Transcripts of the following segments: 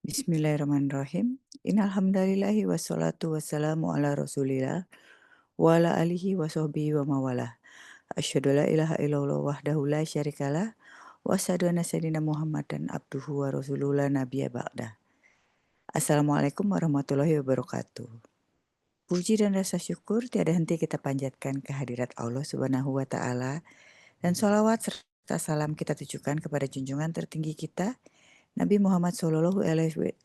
Bismillahirrahmanirrahim. Innalhamdalillahi wassalatu wassalamu ala Rasulillah wa ala alihi wa sahbihi wa mawalah. Asyhadu la ilaha illallah wahdahu la syarikalah wa asyhadu anna sayyidina Muhammadan abduhu wa rasuluhu la nabiyya ba'dah. Assalamualaikum warahmatullahi wabarakatuh. Puji dan rasa syukur tiada henti kita panjatkan kehadirat Allah Subhanahu wa taala dan sholawat serta salam kita tujukan kepada junjungan tertinggi kita Nabi Muhammad Shallallahu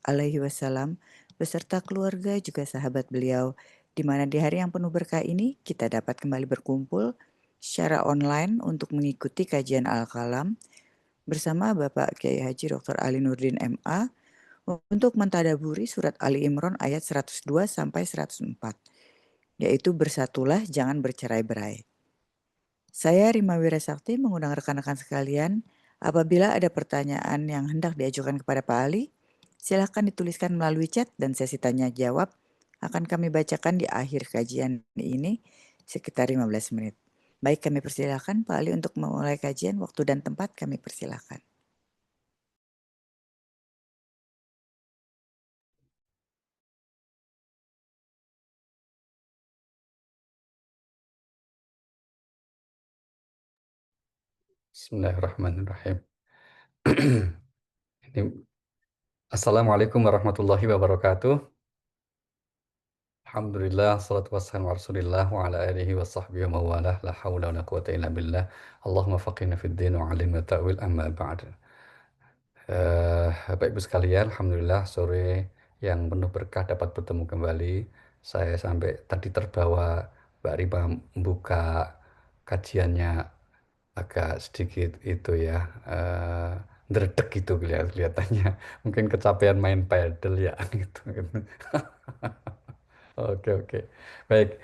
Alaihi Wasallam beserta keluarga juga sahabat beliau, di mana di hari yang penuh berkah ini kita dapat kembali berkumpul secara online untuk mengikuti kajian Al-Kalam bersama Bapak Kiai Haji Dr. Ali Nurdin MA untuk mentadaburi surat Ali Imran ayat 102 sampai 104, yaitu bersatulah jangan bercerai-berai. Saya Rima Wirasakti mengundang rekan-rekan sekalian, apabila ada pertanyaan yang hendak diajukan kepada Pak Ali, silakan dituliskan melalui chat dan sesi tanya jawab akan kami bacakan di akhir kajian ini sekitar 15 menit. Baik, kami persilakan Pak Ali untuk memulai kajian. Waktu dan tempat kami persilakan. Bismillahirrahmanirrahim. Assalamualaikum warahmatullahi wabarakatuh. Alhamdulillah, salatu wassalamu ala rasulillah wa ala alihi wa sahbihi wa mawalah, la hawla wa la quwata illa billah. Allahumma faqihna fid din wa alimna ta'wil amma ba'd. Bapak Ibu sekalian, Alhamdulillah sore yang penuh berkah dapat bertemu kembali. Saya sampai tadi terbawa Mbak Rima membuka kajiannya agak sedikit itu ya, dredeg gitu kelihatannya. Mungkin kecapean main pedal ya gitu. Oke, oke. Baik,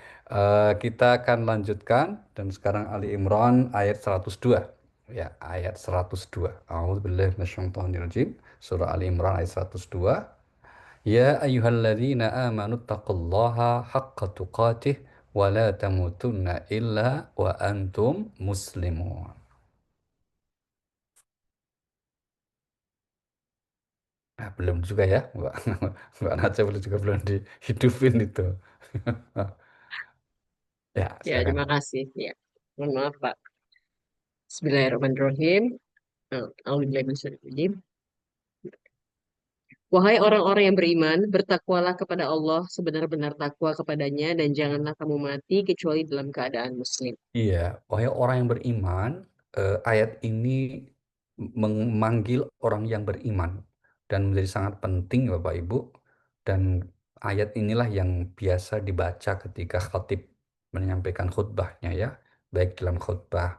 kita akan lanjutkan dan sekarang Ali Imran ayat 102. Ya, ayat 102. A'udzubillahi minasyaitonirrajim. Surah Ali Imran ayat 102. Ya ayyuhalladzina amanu taqullaha haqqa tuqatih wa la tamutunna illa wa antum muslimun. Nah, belum juga ya, Mbak. Mbak Naca belum juga belum dihidupin itu. Ya, Ya, terima silakan. kasih. Ya, mohon maaf, Pak. Bismillahirrahmanirrahim. A'udzubillahi minasyaitonir. Wahai orang-orang yang beriman, bertakwalah kepada Allah sebenar-benar takwa kepadanya dan janganlah kamu mati kecuali dalam keadaan muslim. Iya, wahai orang yang beriman, ayat ini memanggil orang yang beriman dan menjadi sangat penting Bapak Ibu. Dan ayat inilah yang biasa dibaca ketika khatib menyampaikan khutbahnya ya, baik dalam khutbah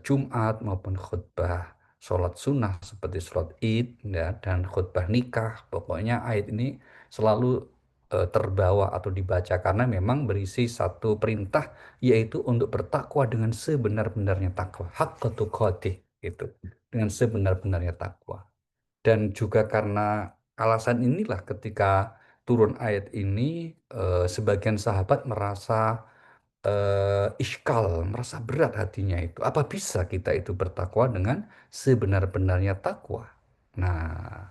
Jumat maupun khutbah sholat sunnah seperti sholat Id ya, dan khutbah nikah. Pokoknya ayat ini selalu terbawa atau dibaca karena memang berisi satu perintah yaitu untuk bertakwa dengan sebenar-benarnya takwa, haqqa tuqatih gitu, dengan sebenar-benarnya takwa. Dan juga karena alasan inilah ketika turun ayat ini sebagian sahabat merasa iskal, merasa berat hatinya itu. Apa bisa kita itu bertakwa dengan sebenar-benarnya takwa? Nah,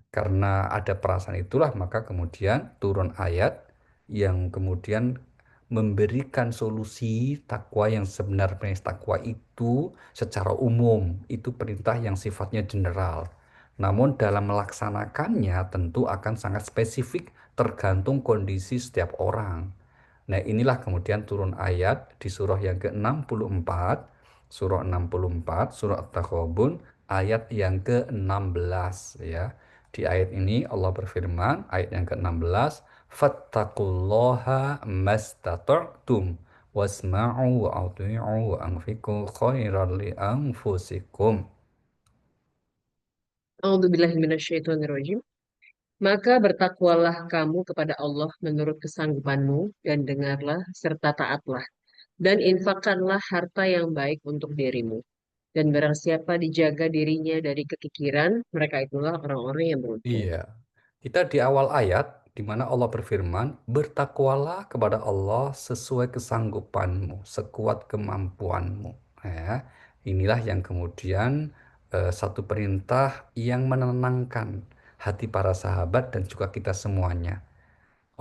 karena ada perasaan itulah maka kemudian turun ayat yang kemudian memberikan solusi takwa yang sebenarnya takwa itu secara umum itu perintah yang sifatnya general. Namun dalam melaksanakannya tentu akan sangat spesifik tergantung kondisi setiap orang. Nah, inilah kemudian turun ayat di surah yang ke-64, surah 64, surah At-Taghabun, ayat yang ke-16 ya. Di ayat ini Allah berfirman, ayat yang ke-16, fattaqullaha mastata'tum wasma'u wa ati'u wa anfiqu khairan li anfusikum. A'udzubillahi minasyaitonirrajim. Maka bertakwalah kamu kepada Allah menurut kesanggupanmu dan dengarlah serta taatlah dan infakkanlah harta yang baik untuk dirimu. Dan barang siapa dijaga dirinya dari kekikiran, mereka itulah orang-orang yang beruntung. Iya, kita di awal ayat di mana Allah berfirman, bertakwalah kepada Allah sesuai kesanggupanmu, sekuat kemampuanmu. Ya, inilah yang kemudian satu perintah yang menenangkan hati para sahabat dan juga kita semuanya.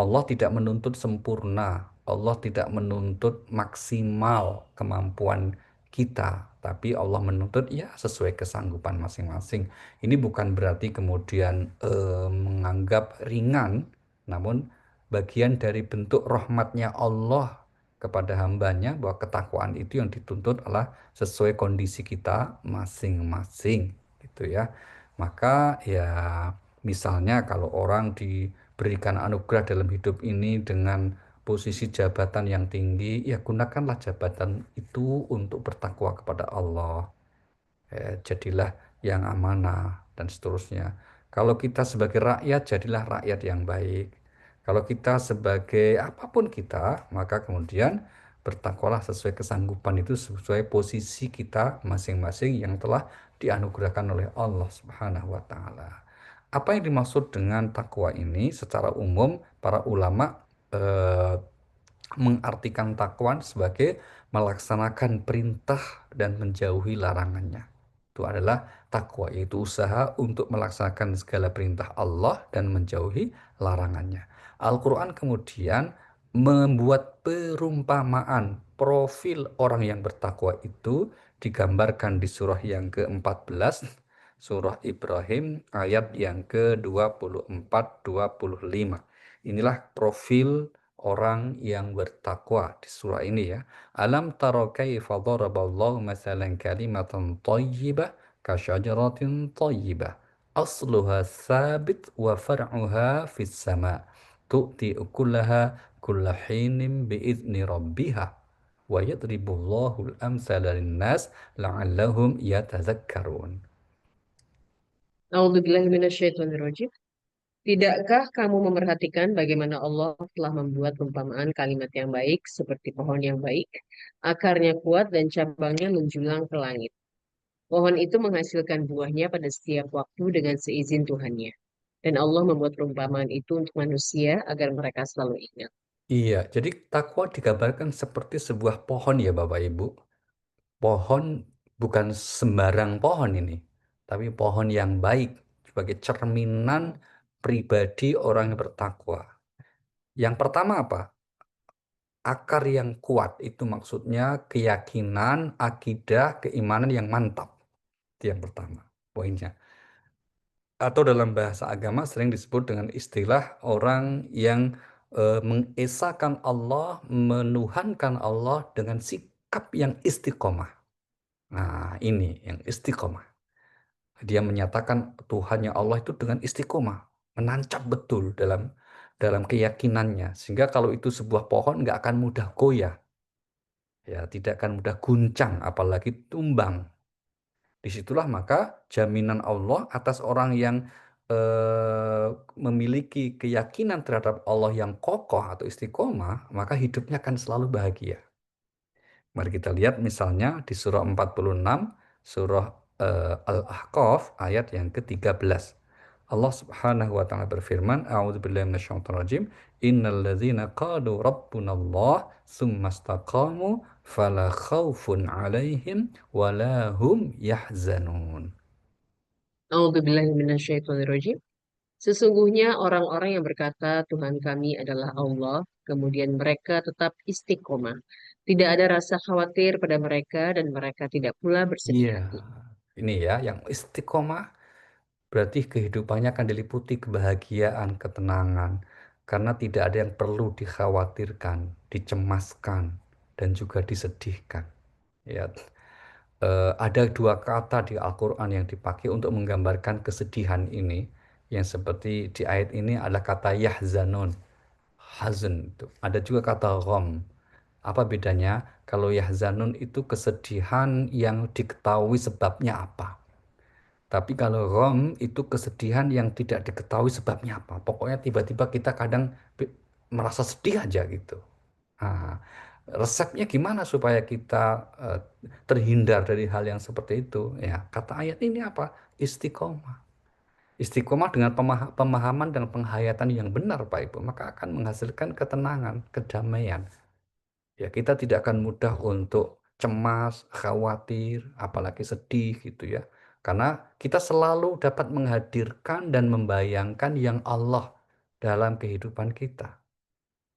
Allah tidak menuntut sempurna, Allah tidak menuntut maksimal kemampuan kita, tapi Allah menuntut ya sesuai kesanggupan masing-masing. Ini bukan berarti kemudian menganggap ringan, namun bagian dari bentuk rahmatnya Allah kepada hambanya bahwa ketakwaan itu yang dituntut adalah sesuai kondisi kita masing-masing, gitu ya. Maka ya misalnya kalau orang diberikan anugerah dalam hidup ini dengan posisi jabatan yang tinggi, ya gunakanlah jabatan itu untuk bertakwa kepada Allah. Jadilah yang amanah dan seterusnya. Kalau kita sebagai rakyat, jadilah rakyat yang baik. Kalau kita sebagai apapun kita, maka kemudian bertakwalah sesuai kesanggupan itu sesuai posisi kita masing-masing yang telah dianugerahkan oleh Allah Subhanahu wa taala. Apa yang dimaksud dengan takwa ini secara umum para ulama eh, mengartikan takwa sebagai melaksanakan perintah dan menjauhi larangannya. Itu adalah takwa, yaitu usaha untuk melaksanakan segala perintah Allah dan menjauhi larangannya. Al-Quran kemudian membuat perumpamaan profil orang yang bertakwa itu digambarkan di surah yang ke-14, surah Ibrahim ayat yang ke-24-25. Inilah profil orang yang bertakwa di surah ini ya. Alam tara kaifa daraballahu mathalan kalimatan thayyibah ka syajaratin thayyibah asluha sabit wa far'uha fis sama tu'ti ukulaha kulla hinin biizni rabbiha wa yadribullahu al-amsala lin-nas la'allahum yatadzakkarun. A'udzubillahiminasyaitonirrajim. Tidakkah kamu memerhatikan bagaimana Allah telah membuat perumpamaan kalimat yang baik seperti pohon yang baik, akarnya kuat dan cabangnya menjulang ke langit. Pohon itu menghasilkan buahnya pada setiap waktu dengan seizin Tuhannya. Dan Allah membuat perumpamaan itu untuk manusia agar mereka selalu ingat. Iya, jadi takwa digambarkan seperti sebuah pohon ya Bapak Ibu. Pohon bukan sembarang pohon ini, tapi pohon yang baik sebagai cerminan pribadi orang yang bertakwa. Yang pertama apa? Akar yang kuat itu maksudnya keyakinan, akidah, keimanan yang mantap. Itu yang pertama poinnya. Atau dalam bahasa agama sering disebut dengan istilah orang yang mengesahkan Allah, menuhankan Allah dengan sikap yang istiqomah. Nah, ini yang istiqomah. Dia menyatakan Tuhannya Allah itu dengan istiqomah, menancap betul dalam keyakinannya. Sehingga kalau itu sebuah pohon nggak akan mudah goyah, ya tidak akan mudah guncang, apalagi tumbang. Disitulah maka jaminan Allah atas orang yang memiliki keyakinan terhadap Allah yang kokoh atau istiqomah, maka hidupnya akan selalu bahagia. Mari kita lihat misalnya di surah 46, surah Al-Ahqaf ayat yang ke-13. Allah Subhanahu wa taala berfirman, A'udzubillahi minasyaitonirrajim, Innal ladzina qalu rabbunallah tsumma istaqamu fala khaufun 'alaihim wala hum yahzanun. A'udzubillahiminasyaitonirrajim. Sesungguhnya orang-orang yang berkata Tuhan kami adalah Allah, kemudian mereka tetap istiqomah. Tidak ada rasa khawatir pada mereka dan mereka tidak pula bersedih Iya, hati. ini ya yang istiqomah berarti kehidupannya akan diliputi kebahagiaan, ketenangan, karena tidak ada yang perlu dikhawatirkan, dicemaskan, dan juga disedihkan. Ya, ada dua kata di Al-Quran yang dipakai untuk menggambarkan kesedihan ini, yang seperti di ayat ini adalah kata yahzanun, hazan itu. Ada juga kata gham. Apa bedanya? Kalau yahzanun itu kesedihan yang diketahui sebabnya apa. Tapi kalau rom itu kesedihan yang tidak diketahui sebabnya apa. Pokoknya tiba-tiba kita kadang merasa sedih aja gitu. Nah, resepnya gimana supaya kita eh, terhindar dari hal yang seperti itu? Ya, kata ayat ini apa? Istiqomah. Istiqomah dengan pemahaman dan penghayatan yang benar, Pak Ibu, maka akan menghasilkan ketenangan, kedamaian. Ya, kita tidak akan mudah untuk cemas, khawatir, apalagi sedih gitu ya. Karena kita selalu dapat menghadirkan dan membayangkan yang Allah dalam kehidupan kita.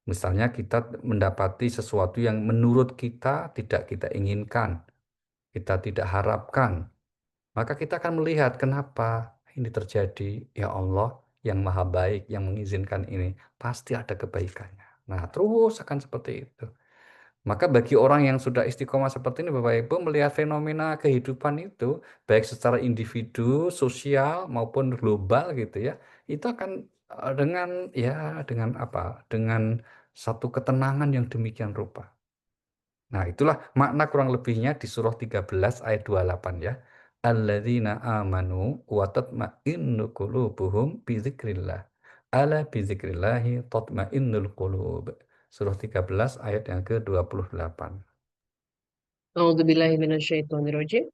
Misalnya kita mendapati sesuatu yang menurut kita tidak kita inginkan, kita tidak harapkan, maka kita akan melihat kenapa ini terjadi. Ya Allah yang maha baik yang mengizinkan ini, pasti ada kebaikannya. Nah, terus akan seperti itu. Maka bagi orang yang sudah istiqomah seperti ini, Bapak Ibu, melihat fenomena kehidupan itu, baik secara individu, sosial, maupun global gitu ya, itu akan dengan ya dengan apa? Dengan satu ketenangan yang demikian rupa. Nah, itulah makna kurang lebihnya di surah 13 ayat 28 ya. Alladzina amanu wa tatma'innu qulubuhum bizikrillah. Ala bizikrillahi tatma'innul qulub. Surah 13 ayat yang ke-28. A'udzubillahi minasyaitonirrajim.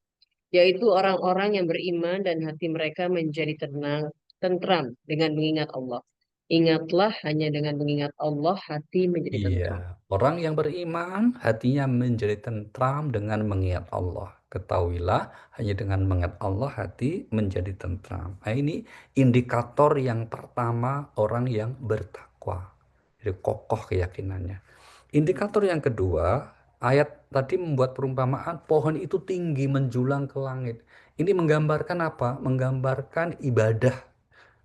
Yaitu orang-orang yang beriman dan hati mereka menjadi tenang, tentram dengan mengingat Allah. Ingatlah hanya dengan mengingat Allah hati menjadi Iya, tentram. orang yang beriman hatinya menjadi tentram dengan mengingat Allah. Ketahuilah, hanya dengan mengingat Allah hati menjadi tentram. Nah, ini indikator yang pertama orang yang bertakwa. Jadi kokoh keyakinannya. Indikator yang kedua, ayat tadi membuat perumpamaan pohon itu tinggi menjulang ke langit. Ini menggambarkan apa? Menggambarkan ibadah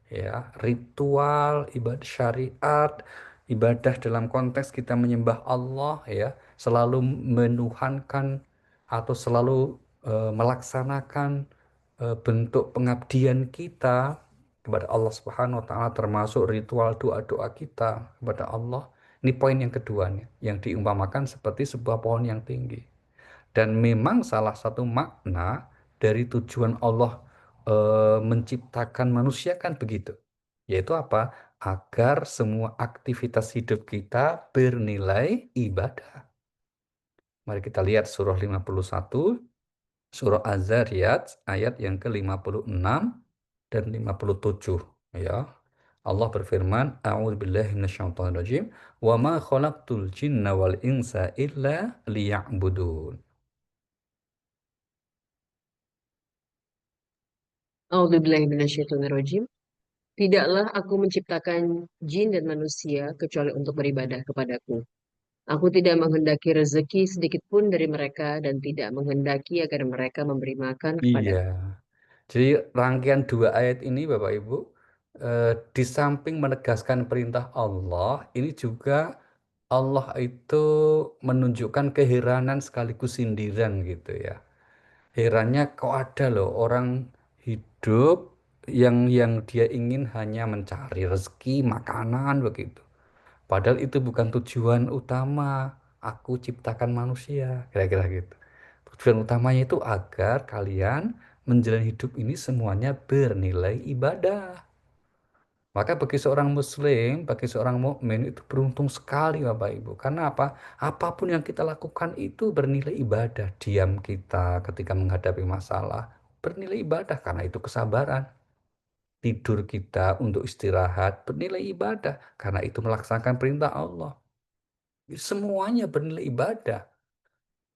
ya, ritual, ibadah syariat, ibadah dalam konteks kita menyembah Allah ya, selalu menuhankan atau selalu melaksanakan bentuk pengabdian kita kepada Allah Subhanahu wa taala, termasuk ritual doa-doa kita kepada Allah. Ini poin yang kedua nih, yang diumpamakan seperti sebuah pohon yang tinggi. Dan memang salah satu makna dari tujuan Allah menciptakan manusia kan begitu. Yaitu apa? Agar semua aktivitas hidup kita bernilai ibadah. Mari kita lihat surah 51, surah Az-Zariyat ayat yang ke-56 dan 57 ya. Allah berfirman, A'udzubillahi minasyaitonirrajim, "Wa ma khalaqtul jinna wal insa illa liya'budun." A'udzubillahi minasyaitonirrajim. Tidaklah aku menciptakan jin dan manusia kecuali untuk beribadah kepadaku. Aku tidak menghendaki rezeki sedikit pun dari mereka dan tidak menghendaki agar mereka memberi makan Iya. kepadaku. Jadi rangkaian dua ayat ini Bapak Ibu, di samping menegaskan perintah Allah, ini juga Allah itu menunjukkan keheranan sekaligus sindiran gitu ya. Herannya kok ada loh orang hidup yang dia ingin hanya mencari rezeki, makanan begitu. Padahal itu bukan tujuan utama aku ciptakan manusia, kira-kira gitu. Tujuan utamanya itu agar kalian menjalani hidup ini semuanya bernilai ibadah. Maka bagi seorang muslim, bagi seorang mukmin itu beruntung sekali Bapak Ibu. Karena apa? Apapun yang kita lakukan itu bernilai ibadah. Diam kita ketika menghadapi masalah bernilai ibadah karena itu kesabaran. Tidur kita untuk istirahat bernilai ibadah karena itu melaksanakan perintah Allah. Semuanya bernilai ibadah.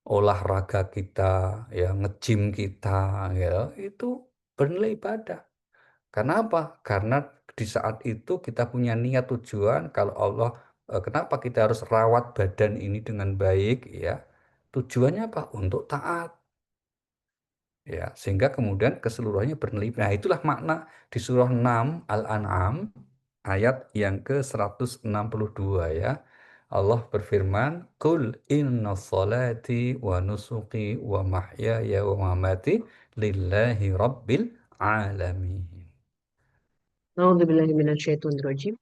Olahraga kita, ya nge-gym kita, ya itu bernilai ibadah. Karena apa? Karena di saat itu kita punya niat tujuan kalau Allah, kenapa kita harus rawat badan ini dengan baik, ya? Tujuannya apa? Untuk taat. Ya, sehingga kemudian keseluruhannya bernilai. Nah, itulah makna di surah 6 Al-An'am ayat yang ke-162 ya. Allah berfirman, "Qul inna salati wa nusuki wa mahyaya wa mamati lillahi rabbil alamin." A'udzubillahi minasyaitonirrajim.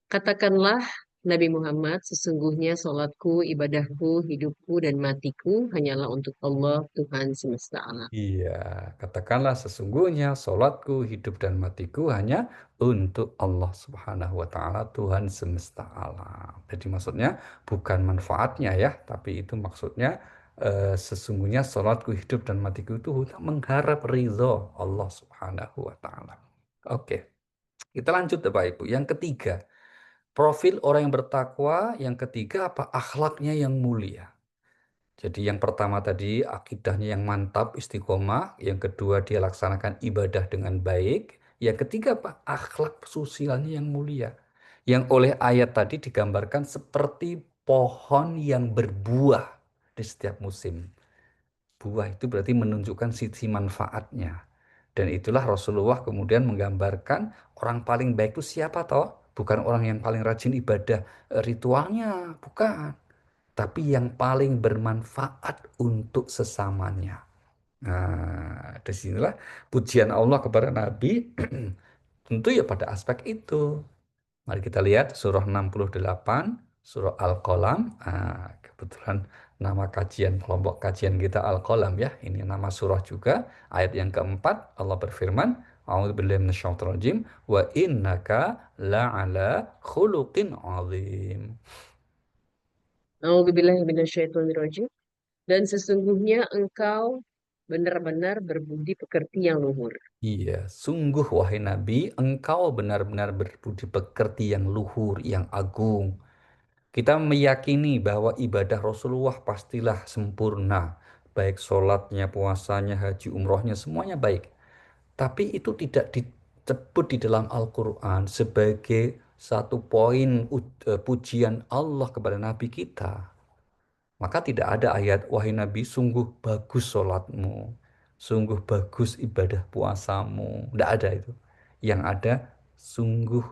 Katakanlah, Nabi Muhammad, sesungguhnya salatku, ibadahku, hidupku, dan matiku hanyalah untuk Allah, Tuhan semesta alam. Iya, katakanlah sesungguhnya solatku, hidup dan matiku hanya untuk Allah Subhanahu wa taala, Tuhan semesta alam. Jadi maksudnya bukan manfaatnya ya, tapi itu maksudnya sesungguhnya solatku, hidup dan matiku itu untuk mengharap ridho Allah Subhanahu wa taala. Oke, kita lanjut Bapak Ibu. Yang ketiga, profil orang yang bertakwa, yang ketiga apa? Akhlaknya yang mulia. Jadi yang pertama tadi akidahnya yang mantap, istiqomah. Yang kedua dia laksanakan ibadah dengan baik. Yang ketiga apa? Akhlak sosialnya yang mulia. Yang oleh ayat tadi digambarkan seperti pohon yang berbuah di setiap musim. Buah itu berarti menunjukkan sisi manfaatnya. Dan itulah Rasulullah kemudian menggambarkan orang paling baik itu siapa toh? Bukan orang yang paling rajin ibadah ritualnya, bukan. Tapi yang paling bermanfaat untuk sesamanya. Nah, disinilah pujian Allah kepada Nabi tentu ya pada aspek itu. Mari kita lihat surah 68, surah Al-Qalam. Kebetulan nama kajian, kelompok kajian kita Al-Qalam ya. Ini nama surah juga. Ayat yang keempat, Allah berfirman, A'udzubillahi minasyaitonir rajim, wa innaka la'ala khuluqin azim. A'udzubillahi minasyaitonirrajim. Dan sesungguhnya engkau benar-benar berbudi pekerti yang luhur. Iya, sungguh wahai Nabi, engkau benar-benar berbudi pekerti yang luhur, yang agung. Kita meyakini bahwa ibadah Rasulullah pastilah sempurna. Baik sholatnya, puasanya, haji, umrohnya, semuanya baik. Tapi itu tidak disebut di dalam Al-Quran sebagai satu poin pujian Allah kepada Nabi kita. Maka tidak ada ayat, wahai Nabi, sungguh bagus sholatmu, sungguh bagus ibadah puasamu. Tidak ada itu. Yang ada, sungguh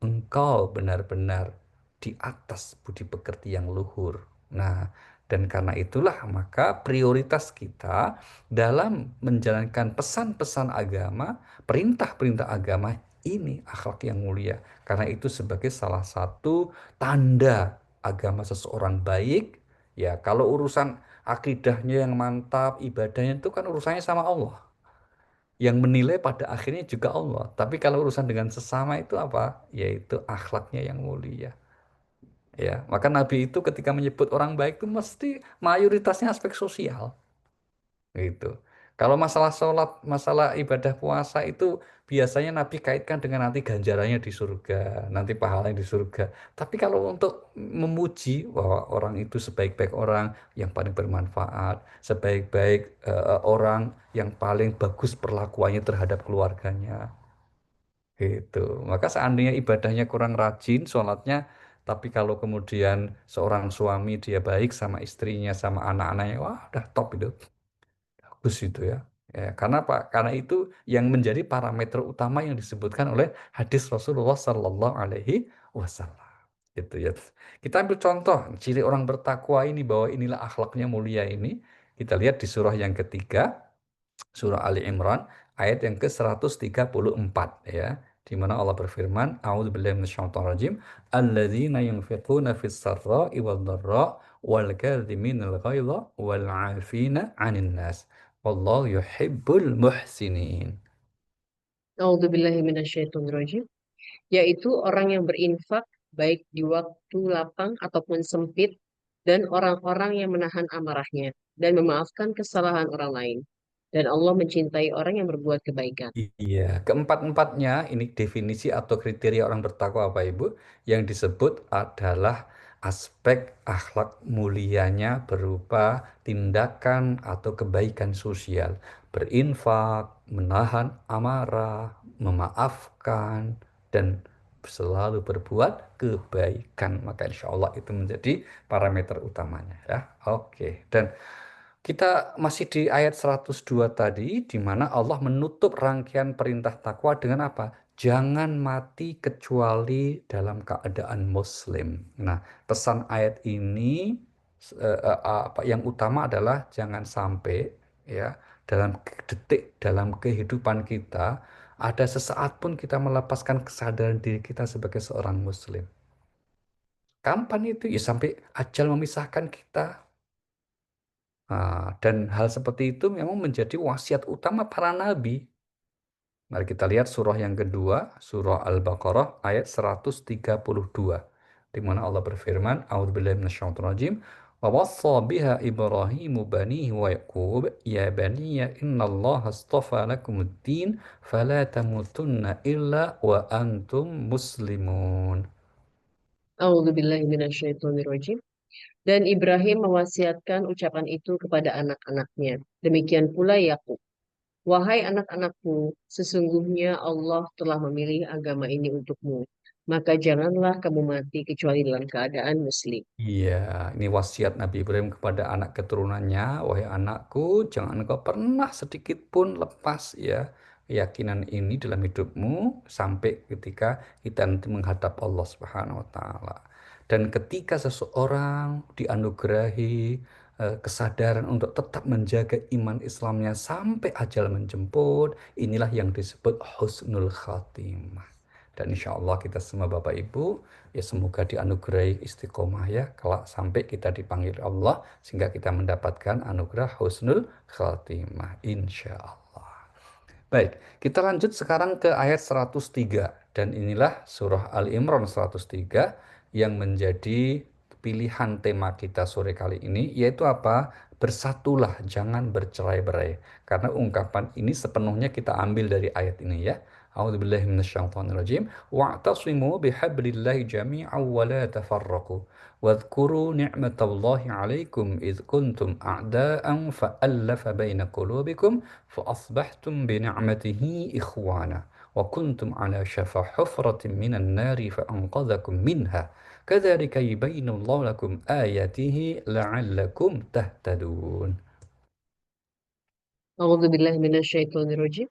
engkau benar-benar di atas budi pekerti yang luhur. Nah, dan karena itulah maka prioritas kita dalam menjalankan pesan-pesan agama, perintah-perintah agama ini akhlak yang mulia. Karena itu sebagai salah satu tanda agama seseorang baik. Ya, kalau urusan akidahnya yang mantap, ibadahnya itu kan urusannya sama Allah. Yang menilai pada akhirnya juga Allah. Tapi kalau urusan dengan sesama itu apa? Yaitu akhlaknya yang mulia. Ya, maka Nabi itu ketika menyebut orang baik itu mesti mayoritasnya aspek sosial. Gitu. Kalau masalah sholat, masalah ibadah puasa itu biasanya Nabi kaitkan dengan nanti ganjarannya di surga, nanti pahalanya di surga. Tapi kalau untuk memuji bahwa orang itu sebaik-baik orang yang paling bermanfaat, sebaik-baik orang yang paling bagus perlakuannya terhadap keluarganya, gitu. Maka seandainya ibadahnya kurang rajin, sholatnya, tapi kalau kemudian seorang suami dia baik sama istrinya, sama anak-anaknya, wah udah top itu. Bagus itu ya. Ya, karena apa? Karena itu yang menjadi parameter utama yang disebutkan oleh hadis Rasulullah Sallallahu Alaihi Wasallam. Gitu ya. Kita ambil contoh ciri orang bertakwa ini bahwa inilah akhlaknya mulia ini. Kita lihat di surah yang ketiga, surah Ali Imran ayat yang ke-134 ya, di mana Allah berfirman, A'udzubillahi minasyaitonirrajim, alladzina yunfiquna fis sarra'i wad dharra wal kadhiminal ghaidha wal 'afina 'anil nas wallahu yuhibbul muhsinin. A'udzubillahi minasyaitonirrajim. Yaitu orang yang berinfak baik di waktu lapang ataupun sempit dan orang-orang yang menahan amarahnya dan memaafkan kesalahan orang lain. Dan Allah mencintai orang yang berbuat kebaikan. Iya, keempat-empatnya ini definisi atau kriteria orang bertakwa Bapak Ibu yang disebut adalah aspek akhlak mulianya berupa tindakan atau kebaikan sosial, berinfak, menahan amarah, memaafkan, dan selalu berbuat kebaikan. Maka insya Allah itu menjadi parameter utamanya ya. Oke, dan kita masih di ayat 102 tadi, di mana Allah menutup rangkaian perintah takwa dengan apa? Jangan mati kecuali dalam keadaan muslim. Nah, pesan ayat ini apa yang utama adalah jangan sampai ya dalam detik dalam kehidupan kita ada sesaat pun kita melepaskan kesadaran diri kita sebagai seorang muslim. Kapan itu? Ya sampai ajal memisahkan kita. Dan hal seperti itu memang menjadi wasiat utama para nabi. Mari kita lihat surah yang kedua, surah Al-Baqarah ayat 132. Di mana Allah berfirman, A'udzubillahi minasyaitonirrajim, wa wassa biha Ibrahimu banihi wa Yaqub ya baniya innallaha astafa lakumuddin fala tamutunna illa wa antum muslimun. A'udzubillahi minasyaitonirrajim. Dan Ibrahim mewasiatkan ucapan itu kepada anak-anaknya. Demikian pula Yakub. Wahai anak-anakku, sesungguhnya Allah telah memilih agama ini untukmu. Maka janganlah kamu mati kecuali dalam keadaan muslim. Iya, ini wasiat Nabi Ibrahim kepada anak keturunannya, wahai anakku, jangan engkau pernah sedikit pun lepas ya keyakinan ini dalam hidupmu sampai ketika kita nanti menghadap Allah Subhanahu wa taala. Dan ketika seseorang dianugerahi kesadaran untuk tetap menjaga iman Islamnya sampai ajal menjemput, inilah yang disebut husnul khatimah. Dan insya Allah kita semua Bapak Ibu, ya semoga dianugerahi istiqomah ya, kelak sampai kita dipanggil Allah, sehingga kita mendapatkan anugerah husnul khatimah, insya Allah. Baik, kita lanjut sekarang ke ayat 103. Dan inilah surah Al Imran 103 yang menjadi pilihan tema kita sore kali ini, yaitu apa? Bersatulah, jangan bercerai-berai. Karena ungkapan ini sepenuhnya kita ambil dari ayat ini ya. A'udzubillahi minasyaitonirrajim. Wa'tasimu bihablillahi jami'an wa la tafarraqu. Wadhkuru ni'matallahi 'alaikum idh kuntum a'da'an fa'allafa baina qulubikum فأصبحتم بنعمته إخوانا وكنتم على شفا حفرة من النار فأنقذكم منها كذلك يبين الله لكم آياته لعلكم تهتدون. A'udzubillahi minasyaitonirrajim.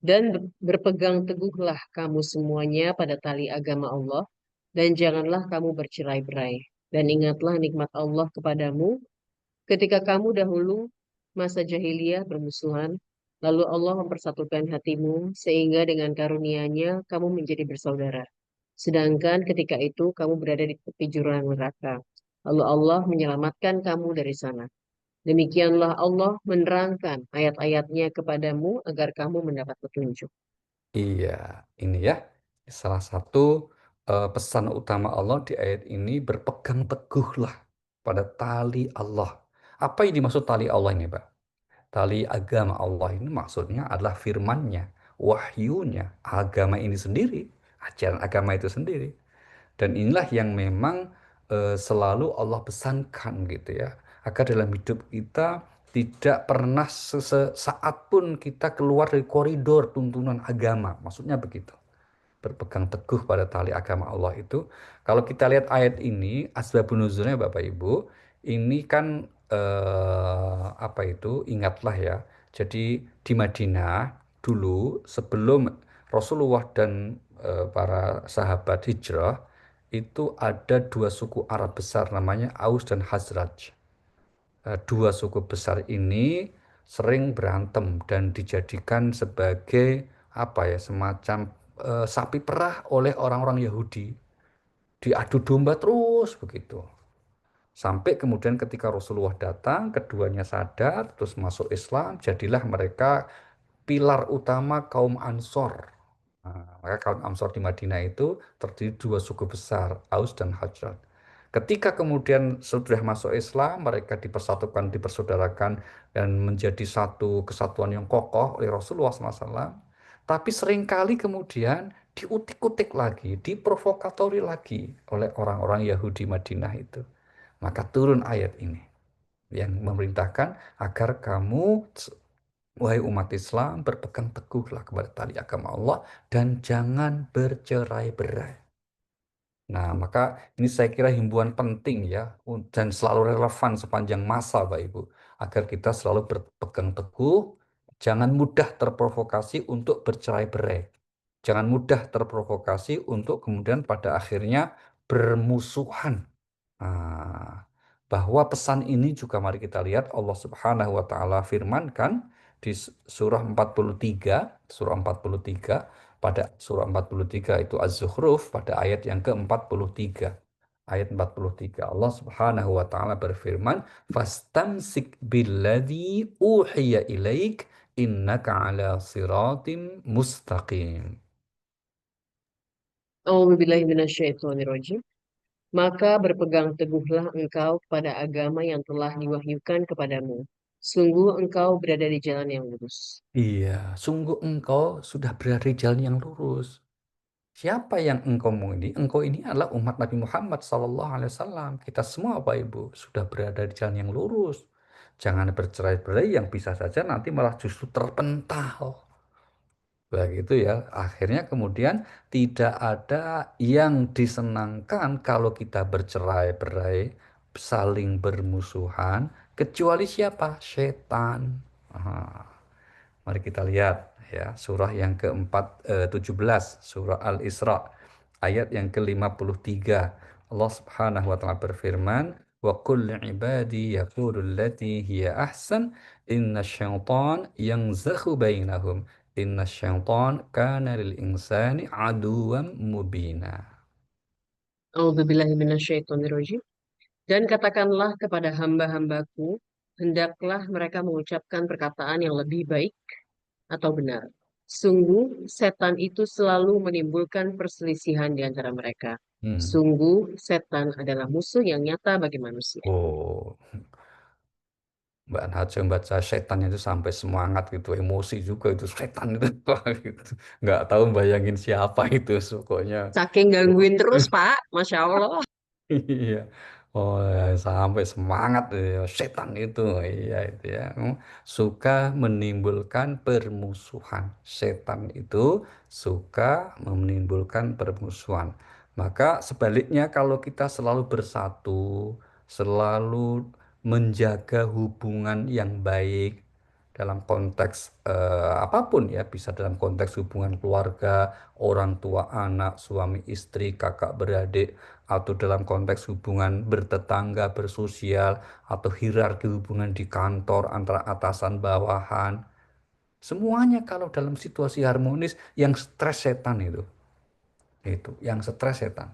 Dan berpegang teguhlah kamu semuanya pada tali agama Allah, dan janganlah kamu bercerai-berai. Dan ingatlah nikmat Allah kepadamu ketika kamu dahulu masa jahiliyah bermusuhan, lalu Allah mempersatukan hatimu sehingga dengan karunia-Nya kamu menjadi bersaudara. Sedangkan ketika itu kamu berada di tepi jurang neraka. Lalu Allah menyelamatkan kamu dari sana. Demikianlah Allah menerangkan ayat-ayatnya kepadamu agar kamu mendapat petunjuk. Iya, ini ya salah satu pesan utama Allah di ayat ini, berpegang teguhlah pada tali Allah. Apa yang dimaksud tali Allah ini, Pak? Tali agama Allah ini maksudnya adalah firman-Nya, wahyunya, agama ini sendiri, ajaran agama itu sendiri. Dan inilah yang memang selalu Allah pesankan gitu ya, agar dalam hidup kita tidak pernah sesaat pun kita keluar dari koridor tuntunan agama. Maksudnya begitu, berpegang teguh pada tali agama Allah itu. Kalau kita lihat ayat ini, asbabun nuzulnya Bapak Ibu, ini kan apa itu? Ingatlah ya. Jadi di Madinah dulu sebelum Rasulullah dan para sahabat hijrah itu ada dua suku Arab besar namanya Aus dan Khazraj. Dua suku besar ini sering berantem dan dijadikan sebagai apa ya, semacam sapi perah oleh orang-orang Yahudi. Diadu domba terus begitu. Sampai kemudian ketika Rasulullah datang, keduanya sadar, terus masuk Islam, jadilah mereka pilar utama kaum Ansor. Nah, maka kaum Ansor di Madinah itu terdiri dua suku besar, Aus dan Khazraj. Ketika kemudian sudah masuk Islam, mereka dipersatukan, dipersaudarakan, dan menjadi satu kesatuan yang kokoh oleh Rasulullah SAW. Tapi seringkali kemudian diutik-utik lagi, diprovokatori lagi oleh orang-orang Yahudi Madinah itu. Maka turun ayat ini yang memerintahkan agar kamu, wahai umat Islam, berpegang teguhlah kepada tali agama Allah dan jangan bercerai-berai. Nah, maka ini saya kira himbauan penting ya, dan selalu relevan sepanjang masa, Bapak Ibu, agar kita selalu berpegang teguh, jangan mudah terprovokasi untuk bercerai-berai. Jangan mudah terprovokasi untuk kemudian pada akhirnya bermusuhan. Nah, bahwa pesan ini juga mari kita lihat Allah Subhanahu wa taala firmankan di surah 43, pada surah 43 itu Az-Zukhruf pada ayat yang ke-43. Ayat 43 Allah Subhanahu wa taala berfirman, "Fastamsik billadzi uhiya ilaik innaka ala siratim mustaqim." A'udzubillahi minasyaitonirrajim. Maka berpegang teguhlah engkau kepada agama yang telah diwahyukan kepadamu. Sungguh engkau berada di jalan yang lurus. Iya, sungguh engkau sudah berada di jalan yang lurus. Siapa yang engkau mengikuti? Engkau ini adalah umat Nabi Muhammad SAW. Kita semua Bapak Ibu sudah berada di jalan yang lurus. Jangan bercerai-berai yang bisa saja nanti malah justru terpental. Begitu ya. Akhirnya kemudian tidak ada yang disenangkan kalau kita bercerai-berai, saling bermusuhan, kecuali siapa? Setan. Aha. Mari kita lihat ya surah yang ke-17 surah Al-Isra ayat yang ke-53. Allah Subhanahu wa taala berfirman, "Wa qul ibadi yaqulu allati hiya ahsan innasy-syaitan yanzaghu bainahum innasy-syaitan kana lil insani aduwwan mubina." A'udzubillahi minasyaitonirrajim. Dan katakanlah kepada hamba-hambaku, hendaklah mereka mengucapkan perkataan yang lebih baik atau benar. Sungguh, setan itu selalu menimbulkan perselisihan di antara mereka. Hmm. Sungguh, setan adalah musuh yang nyata bagi manusia. Oh, Mbak Najwa baca setan itu sampai semangat gitu, emosi juga itu setan itu, wah, gitu. Nggak tahu bayangin siapa itu, pokoknya. Saking gangguin terus, Pak. Masya Allah. Iya. Oh ya, sampai semangat ya, setan itu. Iya itu ya. Suka menimbulkan permusuhan. Setan itu suka menimbulkan permusuhan. Maka sebaliknya kalau kita selalu bersatu, selalu menjaga hubungan yang baik dalam konteks apapun ya, bisa dalam konteks hubungan keluarga, orang tua anak, suami istri, kakak beradik, atau dalam konteks hubungan bertetangga, bersosial, atau hierarki hubungan di kantor antara atasan bawahan. Semuanya kalau dalam situasi harmonis, yang stres setan itu. Itu, yang stres setan.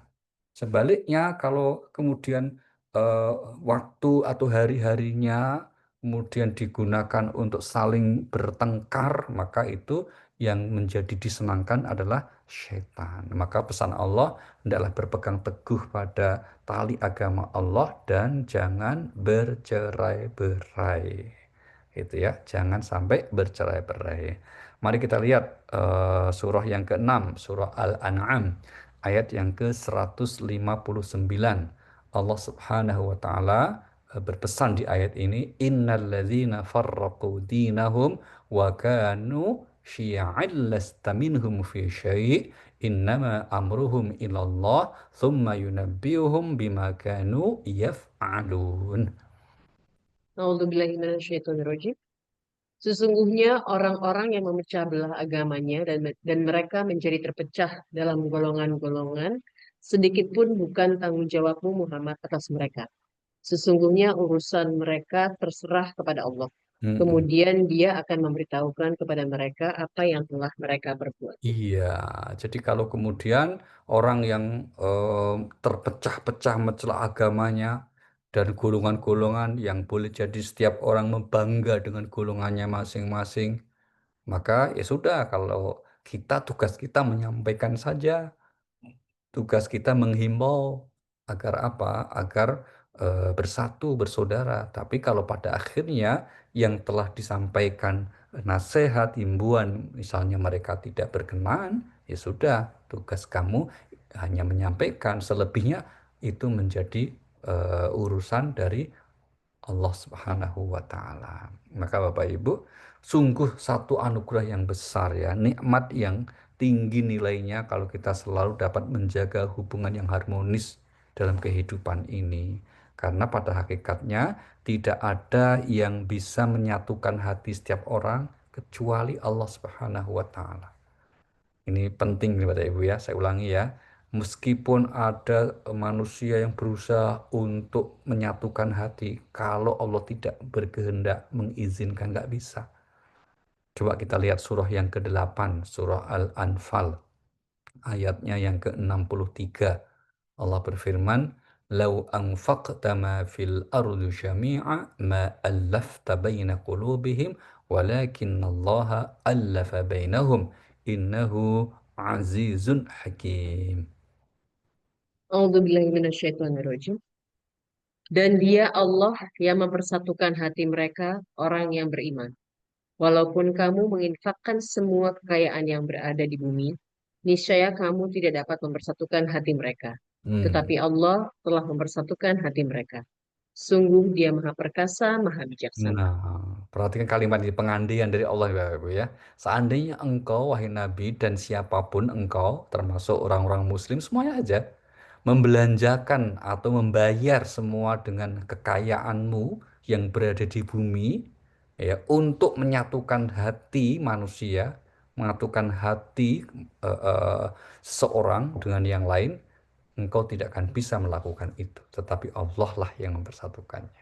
Sebaliknya, kalau kemudian eh, waktu atau hari-harinya kemudian digunakan untuk saling bertengkar, maka itu yang menjadi disenangkan adalah setan. Maka pesan Allah hendaklah berpegang teguh pada tali agama Allah dan jangan bercerai-berai. Itu ya, jangan sampai bercerai-berai. Mari kita lihat surah yang ke-6, surah Al-An'am, ayat yang ke-159. Allah Subhanahu wa taala berpesan di ayat ini, innalladzina farraqu dinahum wa kanu syi'an lasta minhum fi syai' innama amruhum ilallah thumma yunabbiuhum bima kanu yaf'alun. A'udzubillahi minasyaitonirrajim. Sesungguhnya orang-orang yang memecah belah agamanya dan mereka menjadi terpecah dalam golongan-golongan, sedikit pun bukan tanggung jawabmu Muhammad atas mereka. Sesungguhnya urusan mereka terserah kepada Allah. Mm-mm. Kemudian dia akan memberitahukan kepada mereka apa yang telah mereka perbuat. Iya, jadi kalau kemudian orang yang terpecah-pecah mencela agamanya dan golongan-golongan yang boleh jadi setiap orang membangga dengan golongannya masing-masing, maka ya sudah, kalau kita tugas kita menyampaikan saja, tugas kita menghimbau agar apa? Agar bersatu, bersaudara. Tapi kalau pada akhirnya yang telah disampaikan nasihat, himbauan, misalnya mereka tidak berkenan, ya sudah, tugas kamu hanya menyampaikan. Selebihnya itu menjadi urusan dari Allah Subhanahu wa taala. Maka Bapak Ibu, sungguh satu anugerah yang besar ya, nikmat yang tinggi nilainya kalau kita selalu dapat menjaga hubungan yang harmonis dalam kehidupan ini. Karena pada hakikatnya tidak ada yang bisa menyatukan hati setiap orang kecuali Allah Subhanahu wa taala. Ini penting nih Bapak Ibu ya, saya ulangi ya. Meskipun ada manusia yang berusaha untuk menyatukan hati, kalau Allah tidak berkehendak mengizinkan, nggak bisa. Coba kita lihat surah yang ke-8, surah Al-Anfal, ayatnya yang ke-63. Allah berfirman, "Lau anfaqta ma fil ardi jami'a ma allafta baina qulubihim walakinallaha allafa bainahum innahu azizun hakim." A'udzubillahi minasyaitonirrajim. Dan dia Allah yang mempersatukan hati mereka, orang yang beriman. Walaupun kamu menginfakkan semua kekayaan yang berada di bumi, niscaya kamu tidak dapat mempersatukan hati mereka. Hmm. Tetapi Allah telah mempersatukan hati mereka. Sungguh Dia Maha Perkasa, Maha Bijaksana. Nah, perhatikan kalimat ini pengandian dari Allah ya, Bapak Ibu ya. Seandainya engkau, wahai Nabi, dan siapapun engkau, termasuk orang-orang Muslim, semuanya aja, membelanjakan atau membayar semua dengan kekayaanmu yang berada di bumi, ya, untuk menyatukan hati manusia, menyatukan hati seseorang dengan yang lain, engkau tidak akan bisa melakukan itu. Tetapi Allah lah yang mempersatukannya.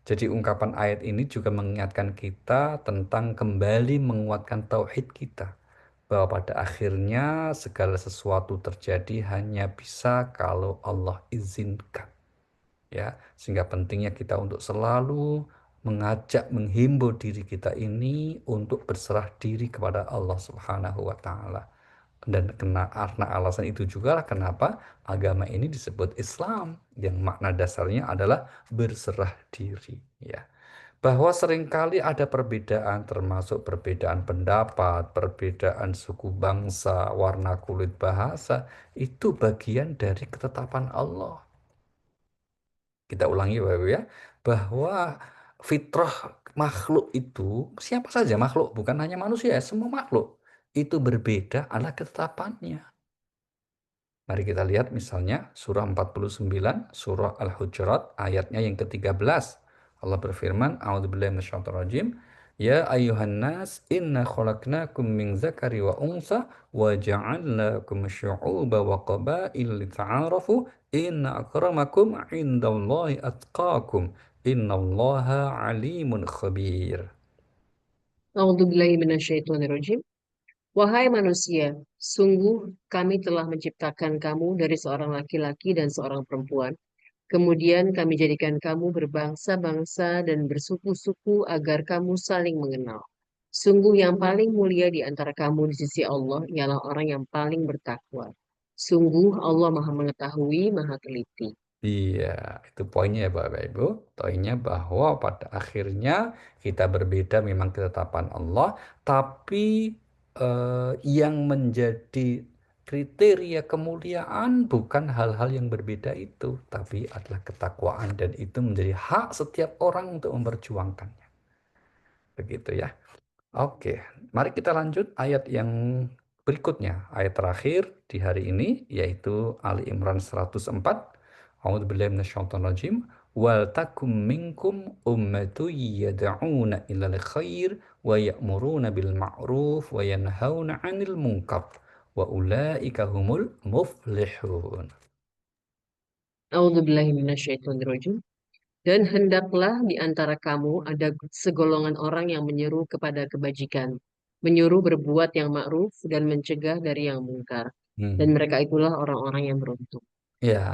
Jadi ungkapan ayat ini juga mengingatkan kita tentang kembali menguatkan tauhid kita. Bahwa pada akhirnya segala sesuatu terjadi hanya bisa kalau Allah izinkan. Ya, sehingga pentingnya kita untuk selalu mengajak, menghimbau diri kita ini untuk berserah diri kepada Allah Subhanahu wa taala. Dan karena alasan itu juga lah kenapa agama ini disebut Islam, yang makna dasarnya adalah berserah diri, ya. Bahwa seringkali ada perbedaan, termasuk perbedaan pendapat, perbedaan suku bangsa, warna kulit, bahasa, itu bagian dari ketetapan Allah. Kita ulangi Bapak Ibu ya, bahwa fitrah makhluk itu, siapa saja makhluk, bukan hanya manusia, semua makhluk itu berbeda adalah ketetapannya. Mari kita lihat misalnya surah 49, surah Al-Hujurat ayatnya yang ke-13. Allah berfirman, A'udzubillahi minasyaitonirrajim, Ya ayuhan nas inna khalaqnakum min zakari wa unsa wa ja'alnakum syu'uba wa qabail lita'arafu inna akramakum indallahi atqakum innallaha alimun khabir. A'udzubillahi minasyaitonirrajim. Wahai manusia, sungguh kami telah menciptakan kamu dari seorang laki-laki dan seorang perempuan. Kemudian kami jadikan kamu berbangsa-bangsa dan bersuku-suku agar kamu saling mengenal. Sungguh yang paling mulia di antara kamu di sisi Allah ialah orang yang paling bertakwa. Sungguh Allah Maha Mengetahui, Maha Teliti. Iya, itu poinnya ya Bapak Ibu. Poinnya bahwa pada akhirnya kita berbeda memang ketetapan Allah, tapi yang menjadi kriteria kemuliaan bukan hal-hal yang berbeda itu, tapi adalah ketakwaan dan itu menjadi hak setiap orang untuk memperjuangkannya. Begitu ya. Oke, mari kita lanjut ayat yang berikutnya. Ayat terakhir di hari ini yaitu Ali Imran 104. A'udzubillahi minasyaitonirrajim. Wal takum minkum ummatun yad'una ilal khair wa ya'muruna bil ma'ruf wa yanhauna 'anil munkar wa ulaika humul muflihun. A'udzubillahi minasyaitonirrajim. Dan hendaklah di antara kamu ada segolongan orang yang menyeru kepada kebajikan, menyuruh berbuat yang ma'ruf dan mencegah dari yang mungkar. Dan Hmm. mereka itulah orang-orang yang beruntung. Ya,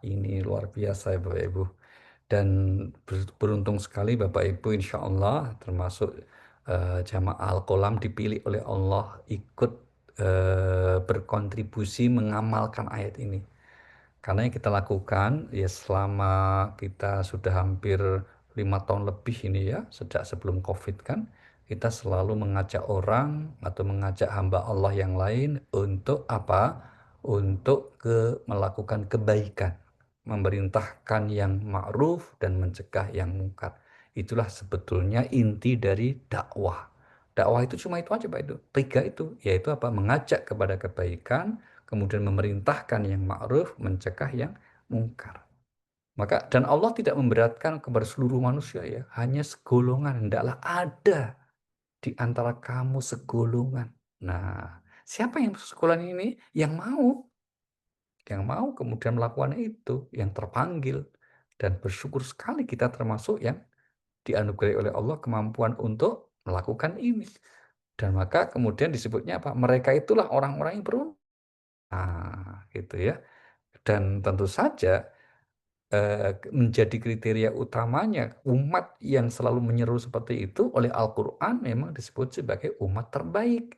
ini luar biasa ya Bapak Ibu. Dan beruntung sekali Bapak Ibu insya Allah termasuk jamaah Al-Qalam dipilih oleh Allah ikut berkontribusi mengamalkan ayat ini. Karena yang kita lakukan ya selama kita sudah hampir 5 tahun lebih ini ya, sejak sebelum COVID kan, kita selalu mengajak orang atau mengajak hamba Allah yang lain untuk apa? Untuk melakukan kebaikan, memerintahkan yang ma'ruf dan mencegah yang mungkar. Itulah sebetulnya inti dari dakwah. Dakwah itu cuma itu aja Pak itu. Tiga itu, yaitu apa? Mengajak kepada kebaikan, kemudian memerintahkan yang ma'ruf, mencegah yang mungkar. Maka dan Allah tidak memberatkan kepada seluruh manusia ya, hanya segolongan. Hendaklah ada di antara kamu segolongan. Nah, siapa yang segolongan ini? Yang mau kemudian melakukan itu, yang terpanggil. Dan bersyukur sekali kita termasuk yang dianugerahi oleh Allah kemampuan untuk melakukan ini. Dan maka kemudian disebutnya apa? Mereka itulah orang-orang yang beruntung. Nah, gitu ya. Dan tentu saja menjadi kriteria utamanya umat yang selalu menyeru seperti itu oleh Al-Quran memang disebut sebagai umat terbaik.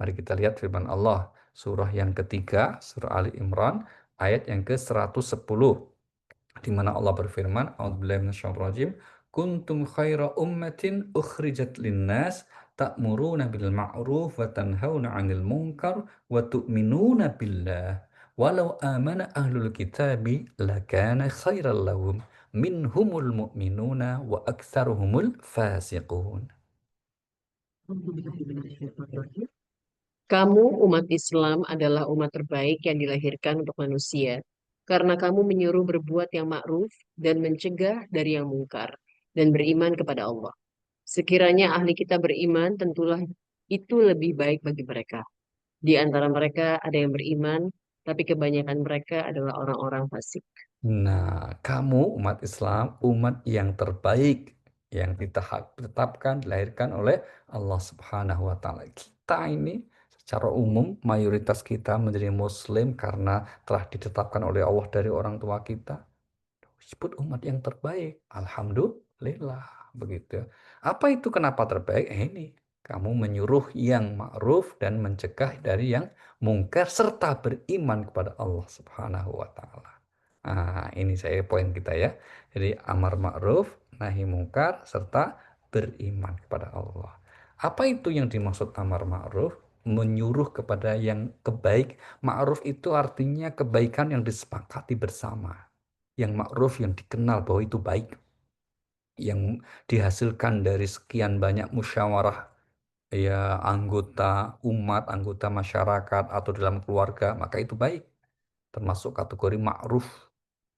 Mari kita lihat firman Allah, surah yang ketiga, surah Ali Imran, ayat yang ke-110, di mana Allah berfirman, A'udzubillahi minasyaitonirrajim, kuntum khaira ummatin ukhrijat linnas ta'muruna bil ma'ruf wa tanhauna 'anil munkar wa tu'minuna billah walau amana ahlul kitabi lakana khairal lahum minhumul mu'minuna wa aktsaruhumul fasiqun. Kamu, umat Islam, adalah umat terbaik yang dilahirkan untuk manusia, karena kamu menyuruh berbuat yang ma'ruf dan mencegah dari yang mungkar, dan beriman kepada Allah. Sekiranya ahli kita beriman, tentulah itu lebih baik bagi mereka. Di antara mereka ada yang beriman, tapi kebanyakan mereka adalah orang-orang fasik. Nah, kamu umat Islam, umat yang terbaik yang ditetapkan, dilahirkan oleh Allah Subhanahu wa taala. Kita ini secara umum mayoritas kita menjadi muslim karena telah ditetapkan oleh Allah dari orang tua kita. Disebut umat yang terbaik. Alhamdulillah, begitu. Apa itu kenapa terbaik? Ini kamu menyuruh yang ma'ruf dan mencegah dari yang mungkar serta beriman kepada Allah Subhanahu wa taala. Nah, ini saya poin kita ya. Jadi amar ma'ruf, nahi mungkar serta beriman kepada Allah. Apa itu yang dimaksud amar ma'ruf? Menyuruh kepada yang kebaik. Ma'ruf itu artinya kebaikan yang disepakati bersama, yang ma'ruf yang dikenal bahwa itu baik, yang dihasilkan dari sekian banyak musyawarah ya anggota umat, anggota masyarakat atau dalam keluarga, maka itu baik, termasuk kategori ma'ruf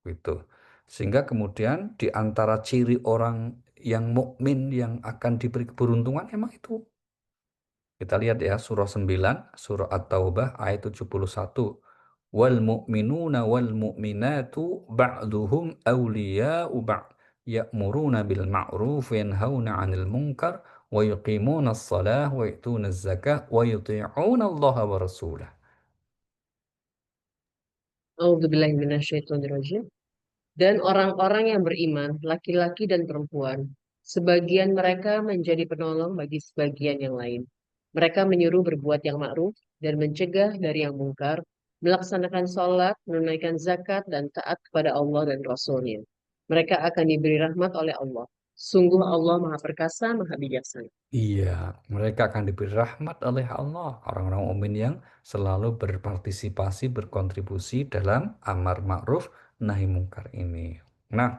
gitu. Sehingga kemudian di antara ciri orang yang mukmin yang akan diberi keberuntungan emang itu. Kita lihat ya surah 9, surah At-Taubah ayat 71. Wal mu'minuna wal mu'minatu ba'duhum awliya'u ba'd ya'muruna bil ma'ruf wa yanhauna 'anil munkar wa yuqimuna as-salah wa yu'tuna az-zakah wa yuti'una Allah wa rasulah. A'udzubillahiminasyaitonirrajim. Dan orang-orang yang beriman, laki-laki dan perempuan, sebagian mereka menjadi penolong bagi sebagian yang lain. Mereka menyuruh berbuat yang ma'ruf dan mencegah dari yang mungkar, melaksanakan sholat, menunaikan zakat, dan taat kepada Allah dan Rasul-Nya. Mereka akan diberi rahmat oleh Allah. Sungguh Allah Maha Perkasa, Maha Bijaksana. Iya, mereka akan diberi rahmat oleh Allah. Orang-orang mukmin yang selalu berpartisipasi, berkontribusi dalam amar ma'ruf nahi mungkar ini. Nah,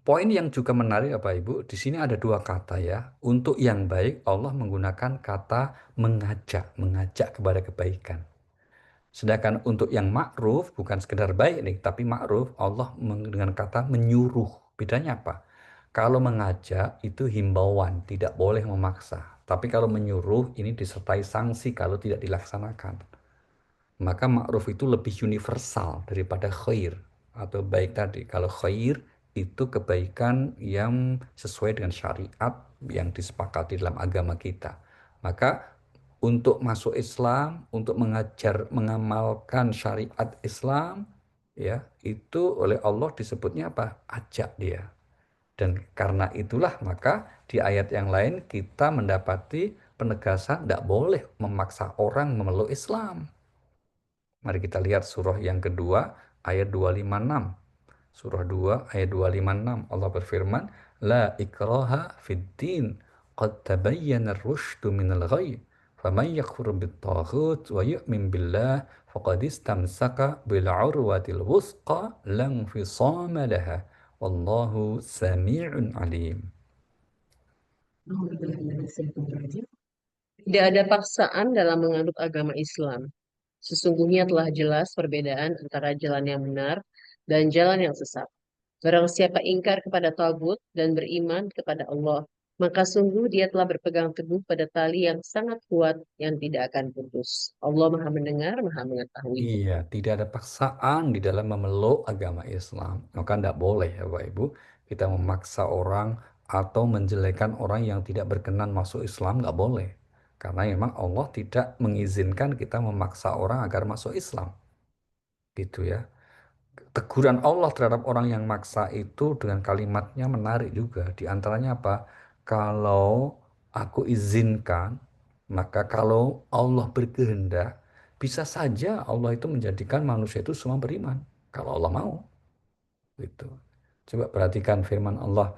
poin yang juga menarik Bapak Ibu, di sini ada dua kata ya. Untuk yang baik, Allah menggunakan kata mengajak, mengajak kepada kebaikan. Sedangkan untuk yang ma'ruf, bukan sekedar baik nih, tapi ma'ruf, Allah dengan kata menyuruh. Bedanya apa? Kalau mengajak itu himbauan, tidak boleh memaksa. Tapi kalau menyuruh ini disertai sanksi kalau tidak dilaksanakan. Maka ma'ruf itu lebih universal daripada khair atau baik tadi. Kalau khair itu kebaikan yang sesuai dengan syariat yang disepakati dalam agama kita. Maka untuk masuk Islam, untuk mengajar, mengamalkan syariat Islam, ya itu oleh Allah disebutnya apa? Ajak dia. Dan karena itulah maka di ayat yang lain kita mendapati penegasan tidak boleh memaksa orang memeluk Islam. Mari kita lihat surah yang kedua ayat 256. Surah 2 ayat 256 Allah berfirman, La ikraha fid din qad tabayyana ar-rusydu minal ghayy faman yakfur bit-taghut wa yu'min billah faqad istamsaka bil 'urwatil wuthqa la infisama laha wallahu samii'un 'alim. Tidak ada paksaan dalam menganut agama Islam. Sesungguhnya telah jelas perbedaan antara jalan yang benar dan jalan yang sesat. Barang siapa ingkar kepada Tagut dan beriman kepada Allah, maka sungguh dia telah berpegang teguh pada tali yang sangat kuat yang tidak akan putus. Allah Maha Mendengar, Maha Mengetahui. Iya, tidak ada paksaan di dalam memeluk agama Islam. Maka tidak boleh ya Bapak Ibu, kita memaksa orang atau menjelekan orang yang tidak berkenan masuk Islam, nggak boleh. Karena memang Allah tidak mengizinkan kita memaksa orang agar masuk Islam. Gitu ya. Teguran Allah terhadap orang yang maksa itu dengan kalimatnya menarik juga. Di antaranya apa? Kalau aku izinkan, maka kalau Allah berkehendak, bisa saja Allah itu menjadikan manusia itu semua beriman. Kalau Allah mau. Gitu. Coba perhatikan firman Allah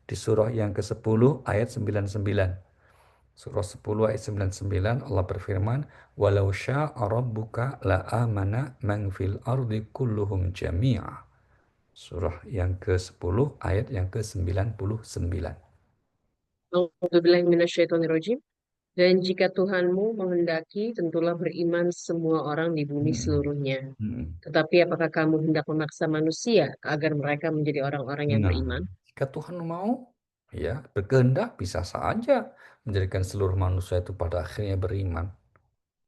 di surah yang ke-10 ayat 99. Surah 10 ayat 99 Allah berfirman, "Walau syaa rabbuka la amana man fil ardi kulluhum jami'a." Surah yang ke-10 ayat yang ke-99. A'udzubillahi minasyaitonirrajim. Dan jika Tuhanmu menghendaki, tentulah beriman semua orang di bumi Hmm. seluruhnya. Hmm. Tetapi apakah kamu hendak memaksa manusia agar mereka menjadi orang-orang yang Nah, beriman? jika Tuhan mau, ya berkehendak bisa saja menjadikan seluruh manusia itu pada akhirnya beriman.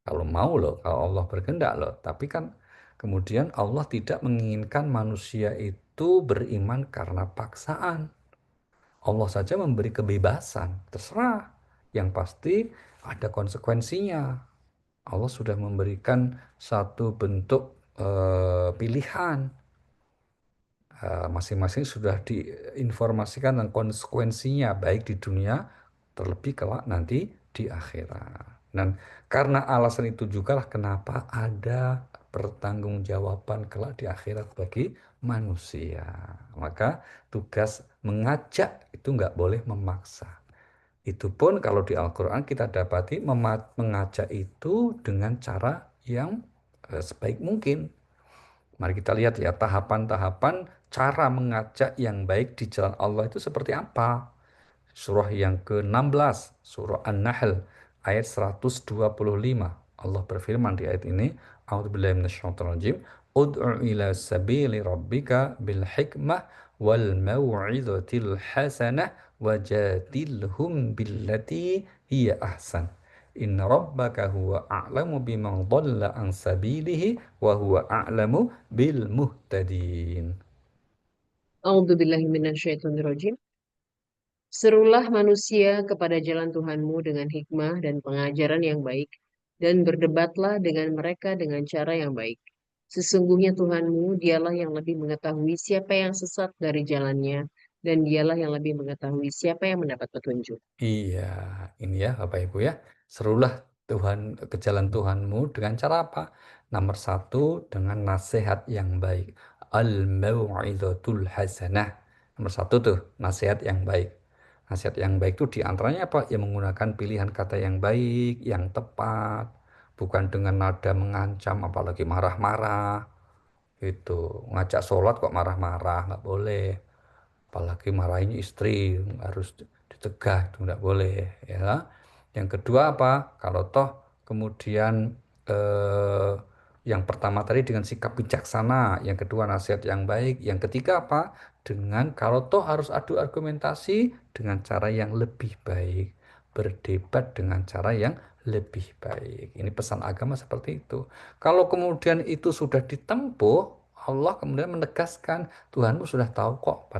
Kalau mau loh, kalau Allah berkehendak loh. Tapi kan kemudian Allah tidak menginginkan manusia itu beriman karena paksaan. Allah saja memberi kebebasan, terserah. Yang pasti ada konsekuensinya. Allah sudah memberikan satu bentuk pilihan. Masing-masing sudah diinformasikan tentang konsekuensinya baik di dunia terlebih kelak nanti di akhirat. Dan karena alasan itu juga lah kenapa ada pertanggungjawaban kelak di akhirat bagi manusia. Maka tugas mengajak itu nggak boleh memaksa. Itu pun kalau di Al-Quran kita dapati mengajak itu dengan cara yang sebaik mungkin. Mari kita lihat ya tahapan-tahapan cara mengajak yang baik di jalan Allah itu seperti apa. Surah yang ke-16, surah An-Nahl ayat 125. Allah berfirman di ayat ini, A'udzubillahi minasyaitonirrajim, Ud'u ila sabili rabbika bil hikmah wal mau'izatil hasanah wajadilhum billati hiya ahsan. Inna rabbaka huwa a'lamu biman dhalla an sabilihi wa huwa a'lamu bil muhtadin. A'udzubillahi minasyaitonirrajim. Serulah manusia kepada jalan Tuhanmu dengan hikmah dan pengajaran yang baik, dan berdebatlah dengan mereka dengan cara yang baik. Sesungguhnya Tuhanmu, dialah yang lebih mengetahui siapa yang sesat dari jalannya, dan dialah yang lebih mengetahui siapa yang mendapat petunjuk. Iya, ini ya Bapak Ibu ya. Serulah Tuhan ke jalan Tuhanmu dengan cara apa? Nomor satu, dengan nasihat yang baik. Al-mau'izatul hasanah. Nomor satu tuh, nasihat yang baik. Nasihat yang baik itu diantaranya apa? Ya menggunakan pilihan kata yang baik, yang tepat. Bukan dengan nada mengancam, apalagi marah-marah. Itu, ngajak sholat kok marah-marah, nggak boleh. Apalagi marahin istri harus dicegah itu nggak boleh ya. Yang kedua apa, kalau toh kemudian eh, yang pertama tadi dengan sikap bijaksana, yang kedua nasihat yang baik, yang ketiga apa, dengan kalau toh harus adu argumentasi dengan cara yang lebih baik, berdebat dengan cara yang lebih baik. Ini pesan agama seperti itu. Kalau kemudian itu sudah ditempuh, Allah kemudian menegaskan Tuhanmu sudah tahu kok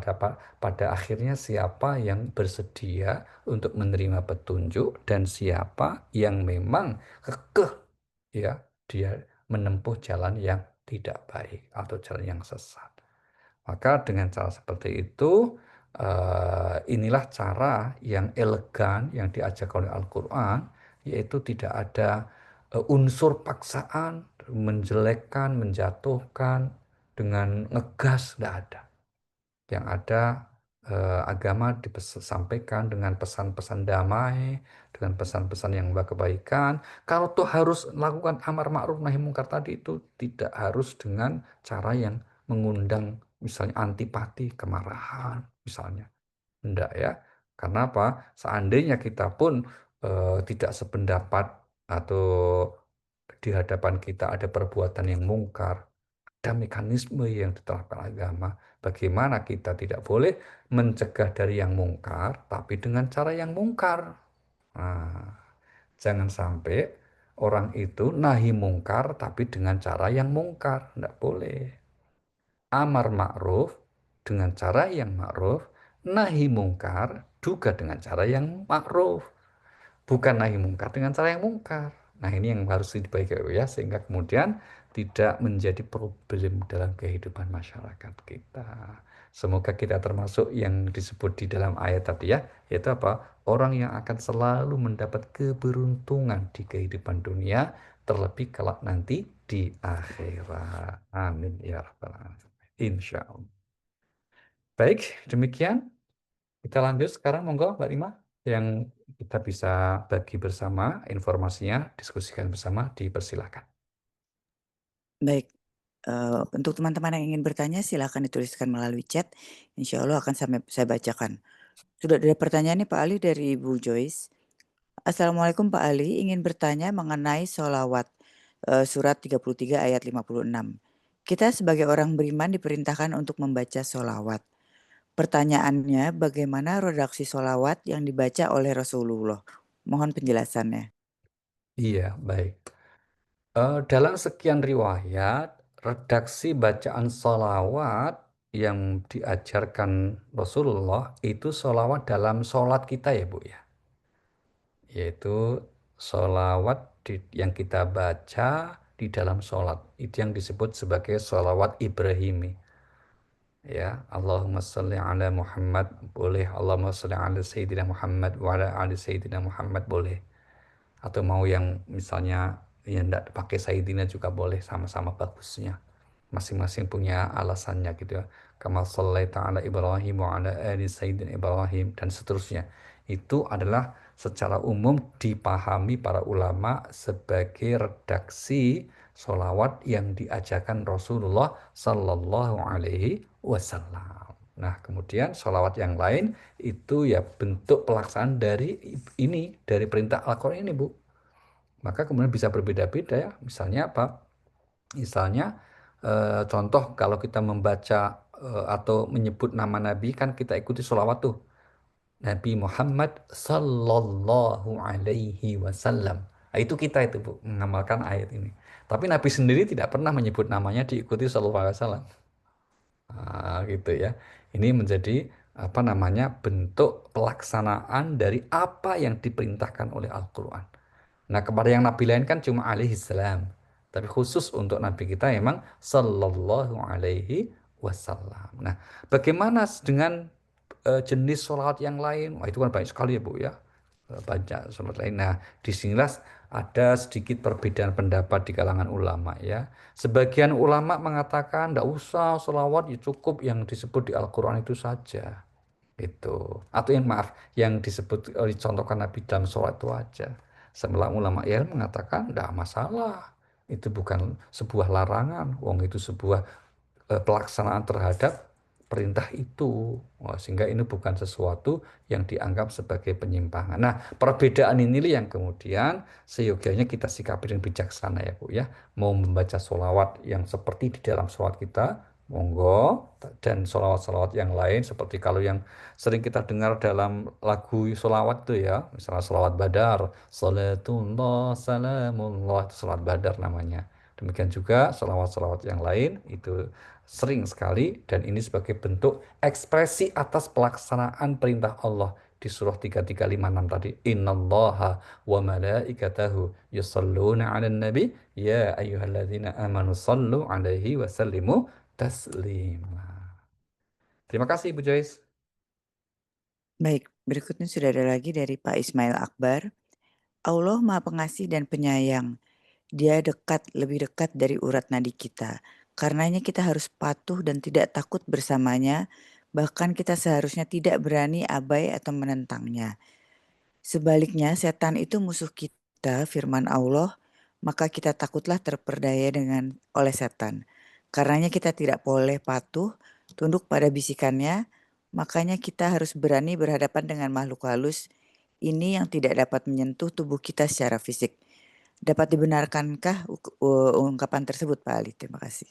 pada akhirnya siapa yang bersedia untuk menerima petunjuk dan siapa yang memang kekeh ya dia menempuh jalan yang tidak baik atau jalan yang sesat. Maka dengan cara seperti itu inilah cara yang elegan yang diajak oleh Al-Quran, yaitu tidak ada unsur paksaan, menjelekkan, menjatuhkan dengan ngegas, tidak ada. Yang ada agama disampaikan dengan pesan-pesan damai, dengan pesan-pesan yang membawa kebaikan. Kalau tuh harus lakukan amar ma'ruf nahi mungkar tadi itu tidak harus dengan cara yang mengundang misalnya antipati, kemarahan misalnya. Enggak ya. Karena apa? Seandainya kita pun tidak sependapat atau di hadapan kita ada perbuatan yang mungkar, ada mekanisme yang diterapkan agama. Bagaimana kita tidak boleh mencegah dari yang mungkar, tapi dengan cara yang mungkar. Nah, jangan sampai orang itu nahi mungkar, tapi dengan cara yang mungkar. Tidak boleh. Amar ma'ruf dengan cara yang ma'ruf, nahi mungkar juga dengan cara yang ma'ruf. Bukan nahi mungkar dengan cara yang mungkar. Nah, ini yang harus dibaiki ya, sehingga kemudian tidak menjadi problem dalam kehidupan masyarakat kita. Semoga kita termasuk yang disebut di dalam ayat tadi ya, yaitu apa? Orang yang akan selalu mendapat keberuntungan di kehidupan dunia, terlebih kelak nanti di akhirat. Amin ya rabbal alamin. Insya Allah. Baik, demikian. Kita lanjut sekarang, monggo Mbak Rima. yang kita bisa bagi bersama informasinya, diskusikan bersama, dipersilakan. Baik, untuk teman-teman yang ingin bertanya silakan dituliskan melalui chat, insya Allah akan saya bacakan. Sudah ada pertanyaan nih Pak Ali dari Ibu Joyce. Assalamualaikum Pak Ali, ingin bertanya mengenai sholawat, surat 33 ayat 56. Kita sebagai orang beriman diperintahkan untuk membaca sholawat. Pertanyaannya, bagaimana redaksi sholawat yang dibaca oleh Rasulullah? Mohon penjelasannya. Iya, baik. Dalam sekian riwayat, redaksi bacaan sholawat yang diajarkan Rasulullah itu sholawat dalam sholat kita ya Bu ya. Yaitu sholawat yang kita baca di dalam sholat. Itu yang disebut sebagai sholawat Ibrahimi. Ya, Allahumma sholli ala Muhammad boleh, Allahumma sholli ala Sayyidina Muhammad wa ala ali Sayyidina Muhammad boleh. Atau mau yang misalnya yang tidak pakai Sayyidina juga boleh, sama-sama bagusnya, masing-masing punya alasannya gitu ya. Kama shallaita ala Ibrahim wa ala ali Sayyidina Ibrahim dan seterusnya. Itu adalah secara umum dipahami para ulama sebagai redaksi sholawat yang diajarkan Rasulullah Sallallahu Alaihi Wasallam. Nah, kemudian sholawat yang lain itu ya bentuk pelaksanaan dari ini, dari perintah Al-Quran ini, Bu. Maka kemudian bisa berbeda-beda ya. Misalnya apa? Misalnya contoh kalau kita membaca atau menyebut nama Nabi kan kita ikuti sholawat tuh. Nabi Muhammad Sallallahu Alaihi Wasallam. Nah, itu kita itu Bu, mengamalkan ayat ini. Tapi Nabi sendiri tidak pernah menyebut namanya diikuti Sallallahu Alaihi Wasallam. Gitu ya. Ini menjadi apa namanya bentuk pelaksanaan dari apa yang diperintahkan oleh Al-Quran. Nah, kepada yang nabi lain kan cuma alaihi salam. Tapi khusus untuk nabi kita memang sallallahu alaihi wasallam. Nah, bagaimana dengan jenis sholat yang lain? Wah, itu kan banyak sekali ya, Bu ya. Banyak sholat lain. Nah, disinilah ada sedikit perbedaan pendapat di kalangan ulama ya. Sebagian ulama mengatakan tidak usah sholawat, ya cukup yang disebut di Al-Quran itu saja. Itu. Atau yang maaf, yang disebut dicontohkan Nabi dalam sholat itu aja. Sebelah ulama ya mengatakan tidak masalah. Itu bukan sebuah larangan. Wong itu sebuah pelaksanaan terhadap perintah itu. Wah, sehingga ini bukan sesuatu yang dianggap sebagai penyimpangan. Nah, perbedaan inilah yang kemudian seyogianya kita sikapi dengan bijaksana ya Bu ya. Mau membaca sholawat yang seperti di dalam sholawat kita, monggo. Dan sholawat-sholawat yang lain seperti kalau yang sering kita dengar dalam lagu sholawat itu ya, misalnya sholawat Badar, salatullah, salamullah, itu sholawat Badar namanya. Demikian juga sholawat-sholawat yang lain itu sering sekali dan ini sebagai bentuk ekspresi atas pelaksanaan perintah Allah di surah 3356 tadi. Innallaha wa malaikatahu yusalluna 'alan nabi ya ayyuhalladzina amanu sallu 'alaihi wa sallimu taslima. Terima kasih Bu Joyce. Baik, berikutnya sudah ada lagi dari Pak Ismail Akbar. Allah Maha Pengasih dan Penyayang. Dia dekat, lebih dekat dari urat nadi kita. Karenanya kita harus patuh dan tidak takut bersamanya, bahkan kita seharusnya tidak berani abai atau menentangnya. Sebaliknya, setan itu musuh kita, firman Allah, maka kita takutlah terperdaya oleh setan. Karenanya kita tidak boleh patuh, tunduk pada bisikannya, makanya kita harus berani berhadapan dengan makhluk halus ini yang tidak dapat menyentuh tubuh kita secara fisik. Dapat dibenarkankah ungkapan tersebut Pak Ali? Terima kasih.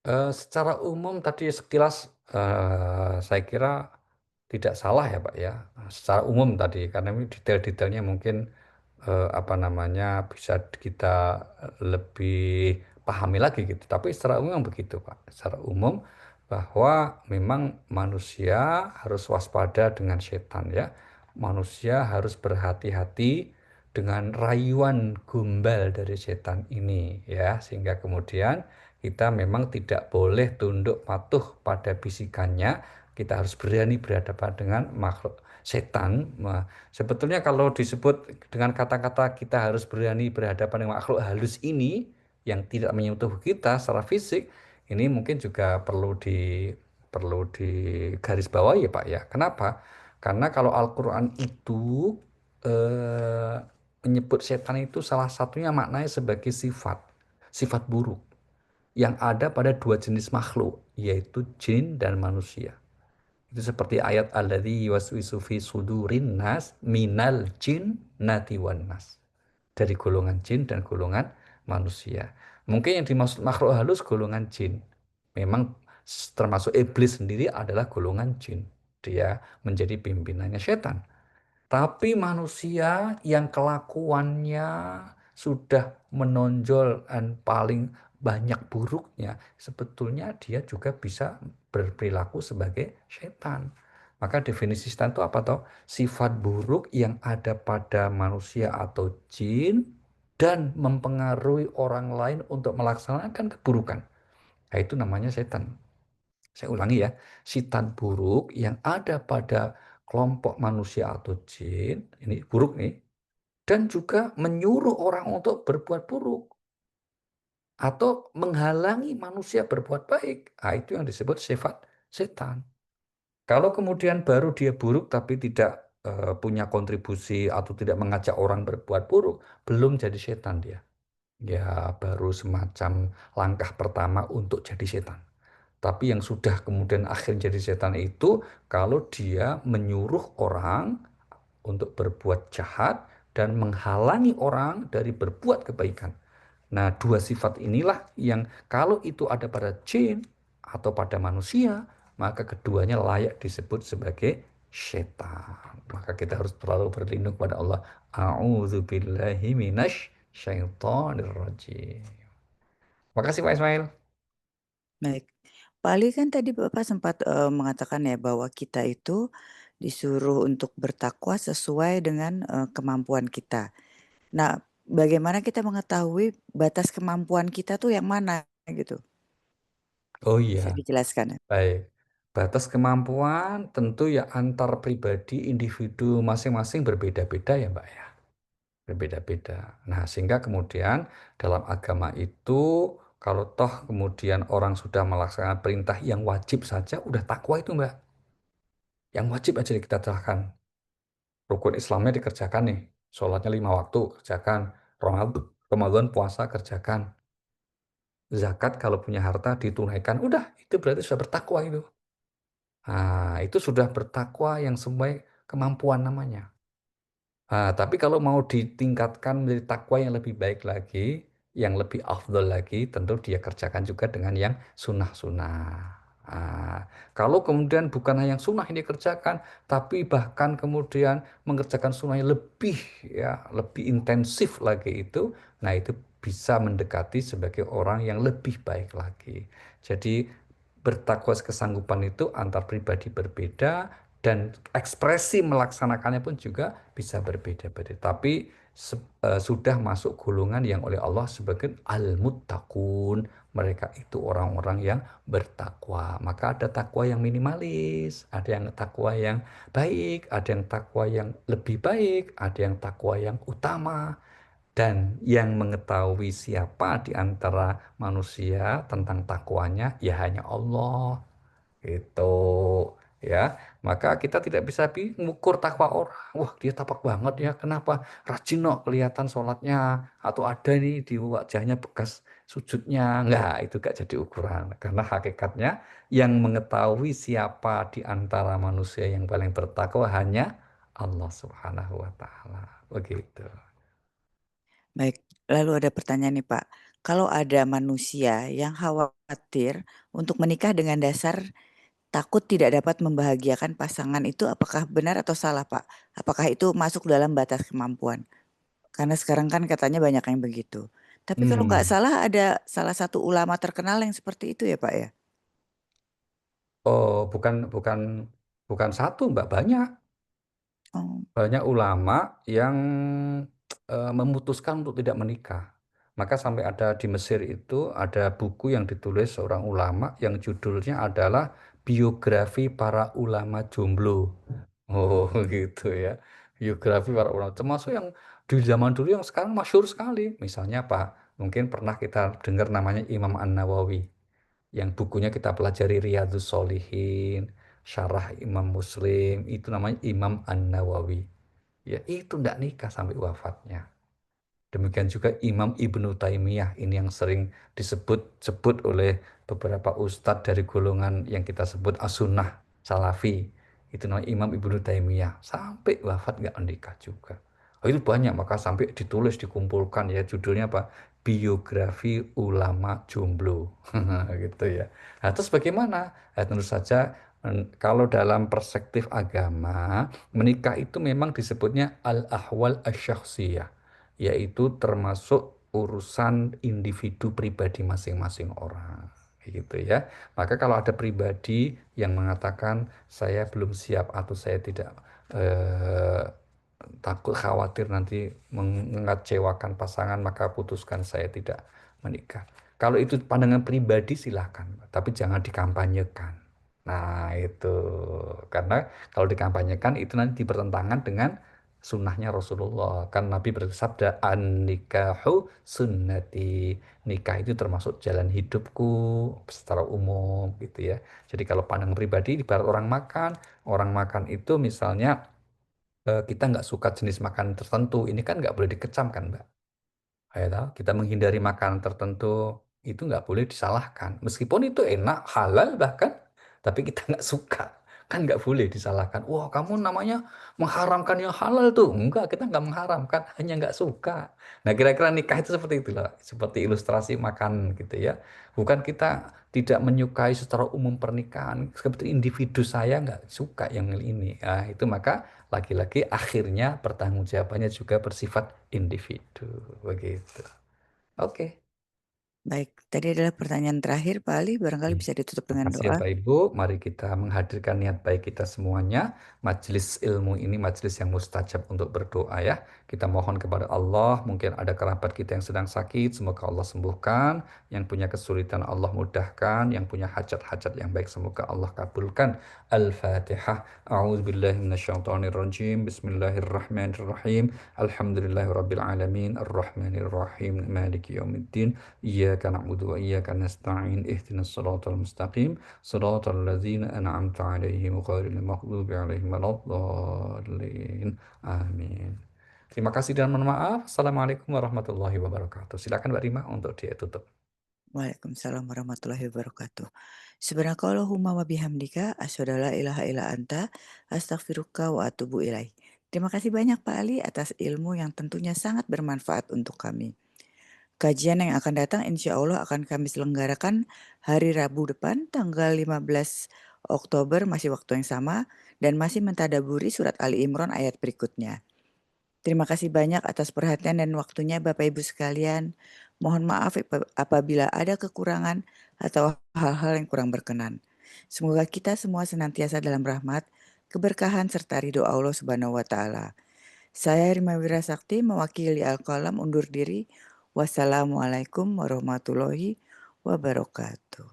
Secara umum tadi sekilas saya kira tidak salah ya Pak ya. Secara umum tadi karena ini detail-detailnya mungkin apa namanya bisa kita lebih pahami lagi gitu. Tapi secara umum begitu Pak. Secara umum bahwa memang manusia harus waspada dengan setan ya. Manusia harus berhati-hati dengan rayuan gombal dari setan ini ya, sehingga kemudian kita memang tidak boleh tunduk patuh pada bisikannya. Kita harus berani berhadapan dengan makhluk setan. Sebetulnya kalau disebut dengan kata-kata kita harus berani berhadapan dengan makhluk halus ini yang tidak menyentuh kita secara fisik, ini mungkin juga perlu di garis bawah ya Pak ya. Kenapa? Karena kalau Al-Quran itu eh, menyebut setan itu salah satunya maknanya sebagai sifat, sifat buruk yang ada pada dua jenis makhluk, yaitu jin dan manusia. Itu seperti ayat alladzi yuwaswisu fi sudurin nas minal jin nati wan nas. Dari golongan jin dan golongan manusia. Mungkin yang dimaksud makhluk halus golongan jin. Memang termasuk iblis sendiri adalah golongan jin. Dia menjadi pimpinannya setan. Tapi manusia yang kelakuannya sudah menonjol dan paling banyak buruknya, sebetulnya dia juga bisa berperilaku sebagai setan. Maka definisi setan itu apa toh? Sifat buruk yang ada pada manusia atau jin dan mempengaruhi orang lain untuk melaksanakan keburukan. Nah, itu namanya setan. Saya ulangi ya, setan buruk yang ada pada kelompok manusia atau jin, ini buruk nih, dan juga menyuruh orang untuk berbuat buruk atau menghalangi manusia berbuat baik. Nah, itu yang disebut sifat setan. Kalau kemudian baru dia buruk tapi tidak punya kontribusi atau tidak mengajak orang berbuat buruk, belum jadi setan dia. Ya, baru semacam langkah pertama untuk jadi setan. Tapi yang sudah kemudian akhir jadi setan itu kalau dia menyuruh orang untuk berbuat jahat dan menghalangi orang dari berbuat kebaikan. Nah, dua sifat inilah yang kalau itu ada pada jin atau pada manusia, maka keduanya layak disebut sebagai setan. Maka kita harus selalu berlindung kepada Allah. A'udzubillahi minasy syaithanir rajim. Makasih Pak Ismail. Baik. Pak Ali kan tadi Bapak sempat, mengatakan ya bahwa kita itu disuruh untuk bertakwa sesuai dengan, kemampuan kita. Nah, bagaimana kita mengetahui batas kemampuan kita tuh yang mana gitu? Oh Bisa iya, dijelaskan ya? baik. Batas kemampuan tentu ya antar pribadi individu masing-masing berbeda-beda ya Mbak ya. Berbeda-beda. Nah, sehingga kemudian dalam agama itu kalau toh kemudian orang sudah melaksanakan perintah yang wajib saja udah takwa itu Mbak. Yang wajib aja kita terahkan. Rukun Islamnya dikerjakan nih. Sholatnya 5 waktu kerjakan. Ramadan, Ramadan puasa kerjakan. Zakat kalau punya harta ditunaikan. Udah, itu berarti sudah bertakwa itu. Nah, itu sudah bertakwa yang sesuai kemampuan namanya. Nah, tapi kalau mau ditingkatkan menjadi takwa yang lebih baik lagi, yang lebih afdol lagi, tentu dia kerjakan juga dengan yang sunnah-sunnah. Nah, kalau kemudian bukan hanya yang sunnah yang dikerjakan, tapi bahkan kemudian mengerjakan sunnah yang lebih ya lebih intensif lagi itu, nah itu bisa mendekati sebagai orang yang lebih baik lagi. Jadi bertakwa kesanggupan itu antar pribadi berbeda dan ekspresi melaksanakannya pun juga bisa berbeda-beda. Tapi sudah masuk golongan yang oleh Allah sebagai al-muttaqun. Mereka itu orang-orang yang bertakwa. Maka ada takwa yang minimalis, ada yang takwa yang baik, ada yang takwa yang lebih baik, ada yang takwa yang utama. Dan yang mengetahui siapa di antara manusia tentang takwanya ya hanya Allah. Itu ya. Maka kita tidak bisa mengukur takwa orang. Wah, dia tapak banget ya. Kenapa? Rajin kok kelihatan sholatnya atau ada nih di wajahnya bekas sujudnya. Enggak, itu gak jadi ukuran. Karena hakikatnya yang mengetahui siapa di antara manusia yang paling bertakwa hanya Allah Subhanahu wa taala. Begitu. Baik, lalu ada pertanyaan nih Pak, kalau ada manusia yang khawatir untuk menikah dengan dasar takut tidak dapat membahagiakan pasangan itu apakah benar atau salah Pak? Apakah itu masuk dalam batas kemampuan? Karena sekarang kan katanya banyak yang begitu. Tapi kalau nggak Hmm. salah ada salah satu ulama terkenal yang seperti itu ya Pak ya? Oh, bukan bukan bukan satu, Mbak, banyak. Oh, Banyak ulama yang memutuskan untuk tidak menikah. Maka sampai ada di Mesir itu ada buku yang ditulis seorang ulama yang judulnya adalah Biografi Para Ulama Jomblo. Oh, gitu ya. Biografi para ulama. Termasuk yang di zaman dulu yang sekarang masyhur sekali. Misalnya apa? Mungkin pernah kita dengar namanya Imam An-Nawawi yang bukunya kita pelajari Riyadhus Sholihin, syarah Imam Muslim, itu namanya Imam An-Nawawi. Ya, itu tidak nikah sampai wafatnya. Demikian juga Imam Ibnu Taimiyah, ini yang sering disebut-sebut oleh beberapa ustadz dari golongan yang kita sebut as-sunnah salafi. Itu namanya Imam Ibnu Taimiyah. Sampai wafat nggak menikah juga. Oh, itu banyak, maka sampai ditulis, dikumpulkan ya, judulnya apa? Biografi Ulama Jomblo. Gitu ya. Nah, terus bagaimana? Nah, tentu saja kalau dalam perspektif agama, menikah itu memang disebutnya al-ahwal asy-syakhsiyah, yaitu termasuk urusan individu pribadi masing-masing orang, gitu ya. Maka kalau ada pribadi yang mengatakan saya belum siap atau saya tidak eh, takut khawatir nanti mengecewakan pasangan, maka putuskan saya tidak menikah. Kalau itu pandangan pribadi silahkan, tapi jangan dikampanyekan. Nah itu, karena kalau dikampanyekan itu nanti bertentangan dengan sunnahnya Rasulullah. Kan Nabi bersabda, an nikahu sunnati, nikah itu termasuk jalan hidupku secara umum gitu ya. Jadi kalau pandang pribadi, ibarat orang makan itu misalnya kita nggak suka jenis makanan tertentu, ini kan nggak boleh dikecam kan, Mbak. Ya tahu, kita menghindari makanan tertentu itu nggak boleh disalahkan. Meskipun itu enak, halal bahkan, tapi kita nggak suka. Kan nggak boleh disalahkan. Wah, kamu namanya mengharamkan yang halal tuh. Enggak, kita nggak mengharamkan, hanya nggak suka. Nah, kira-kira nikah itu seperti itulah. Seperti ilustrasi makan gitu ya. Bukan kita tidak menyukai secara umum pernikahan. Seperti individu saya nggak suka yang ini. Nah, itu maka lagi-lagi akhirnya pertanggungjawabannya juga bersifat individu. Begitu. Oke. Baik, tadi adalah pertanyaan terakhir, Pak Ali. Barangkali bisa ditutup Terima dengan kasih ya doa. Pak Ibu. Mari kita menghadirkan niat baik kita semuanya. Majelis ilmu ini majelis yang mustajab untuk berdoa ya. Kita mohon kepada Allah, mungkin ada kerabat kita yang sedang sakit, semoga Allah sembuhkan. Yang punya kesulitan Allah mudahkan. Yang punya hajat-hajat yang baik, semoga Allah kabulkan. Al-Fatihah. A'udzubillahi minasyaitonirrajim. Bismillahirrahmanirrahim. Alhamdulillahirabbil alamin. Arrahmanirrahim. Maliki yaumiddin. Iyyaka na'budu wa iyyaka nasta'in. Ihdinas siratal mustaqim. Siratal ladzina an'amta 'alaihim ghairil maghdubi 'alaihim waladdallin. Amin. Terima kasih dan mohon maaf. Assalamualaikum warahmatullahi wabarakatuh. Silakan Mbak Rima untuk ditutup. Waalaikumsalam warahmatullahi wabarakatuh. Subhanakallahumma wa bihamdika asyhadu an la ilaha illa anta astaghfiruka wa atubu ilaik. Terima kasih banyak Pak Ali atas ilmu yang tentunya sangat bermanfaat untuk kami. Kajian yang akan datang insya Allah akan kami selenggarakan hari Rabu depan tanggal 15 Oktober, masih waktu yang sama, dan masih mentadaburi surat Ali Imran ayat berikutnya. Terima kasih banyak atas perhatian dan waktunya Bapak Ibu sekalian. Mohon maaf apabila ada kekurangan atau hal-hal yang kurang berkenan. Semoga kita semua senantiasa dalam rahmat, keberkahan serta ridho Allah Subhanahu wa taala. Saya Rima Wirasakti mewakili Al-Qalam undur diri. Wassalamualaikum warahmatullahi wabarakatuh.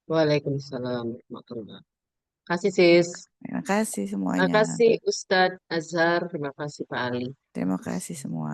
Waalaikumsalam warahmatullahi wabarakatuh. Kasih sis. Terima kasih Terima semuanya. kasih Ustadz Azhar. Terima kasih Pak Ali. Terima kasih semua.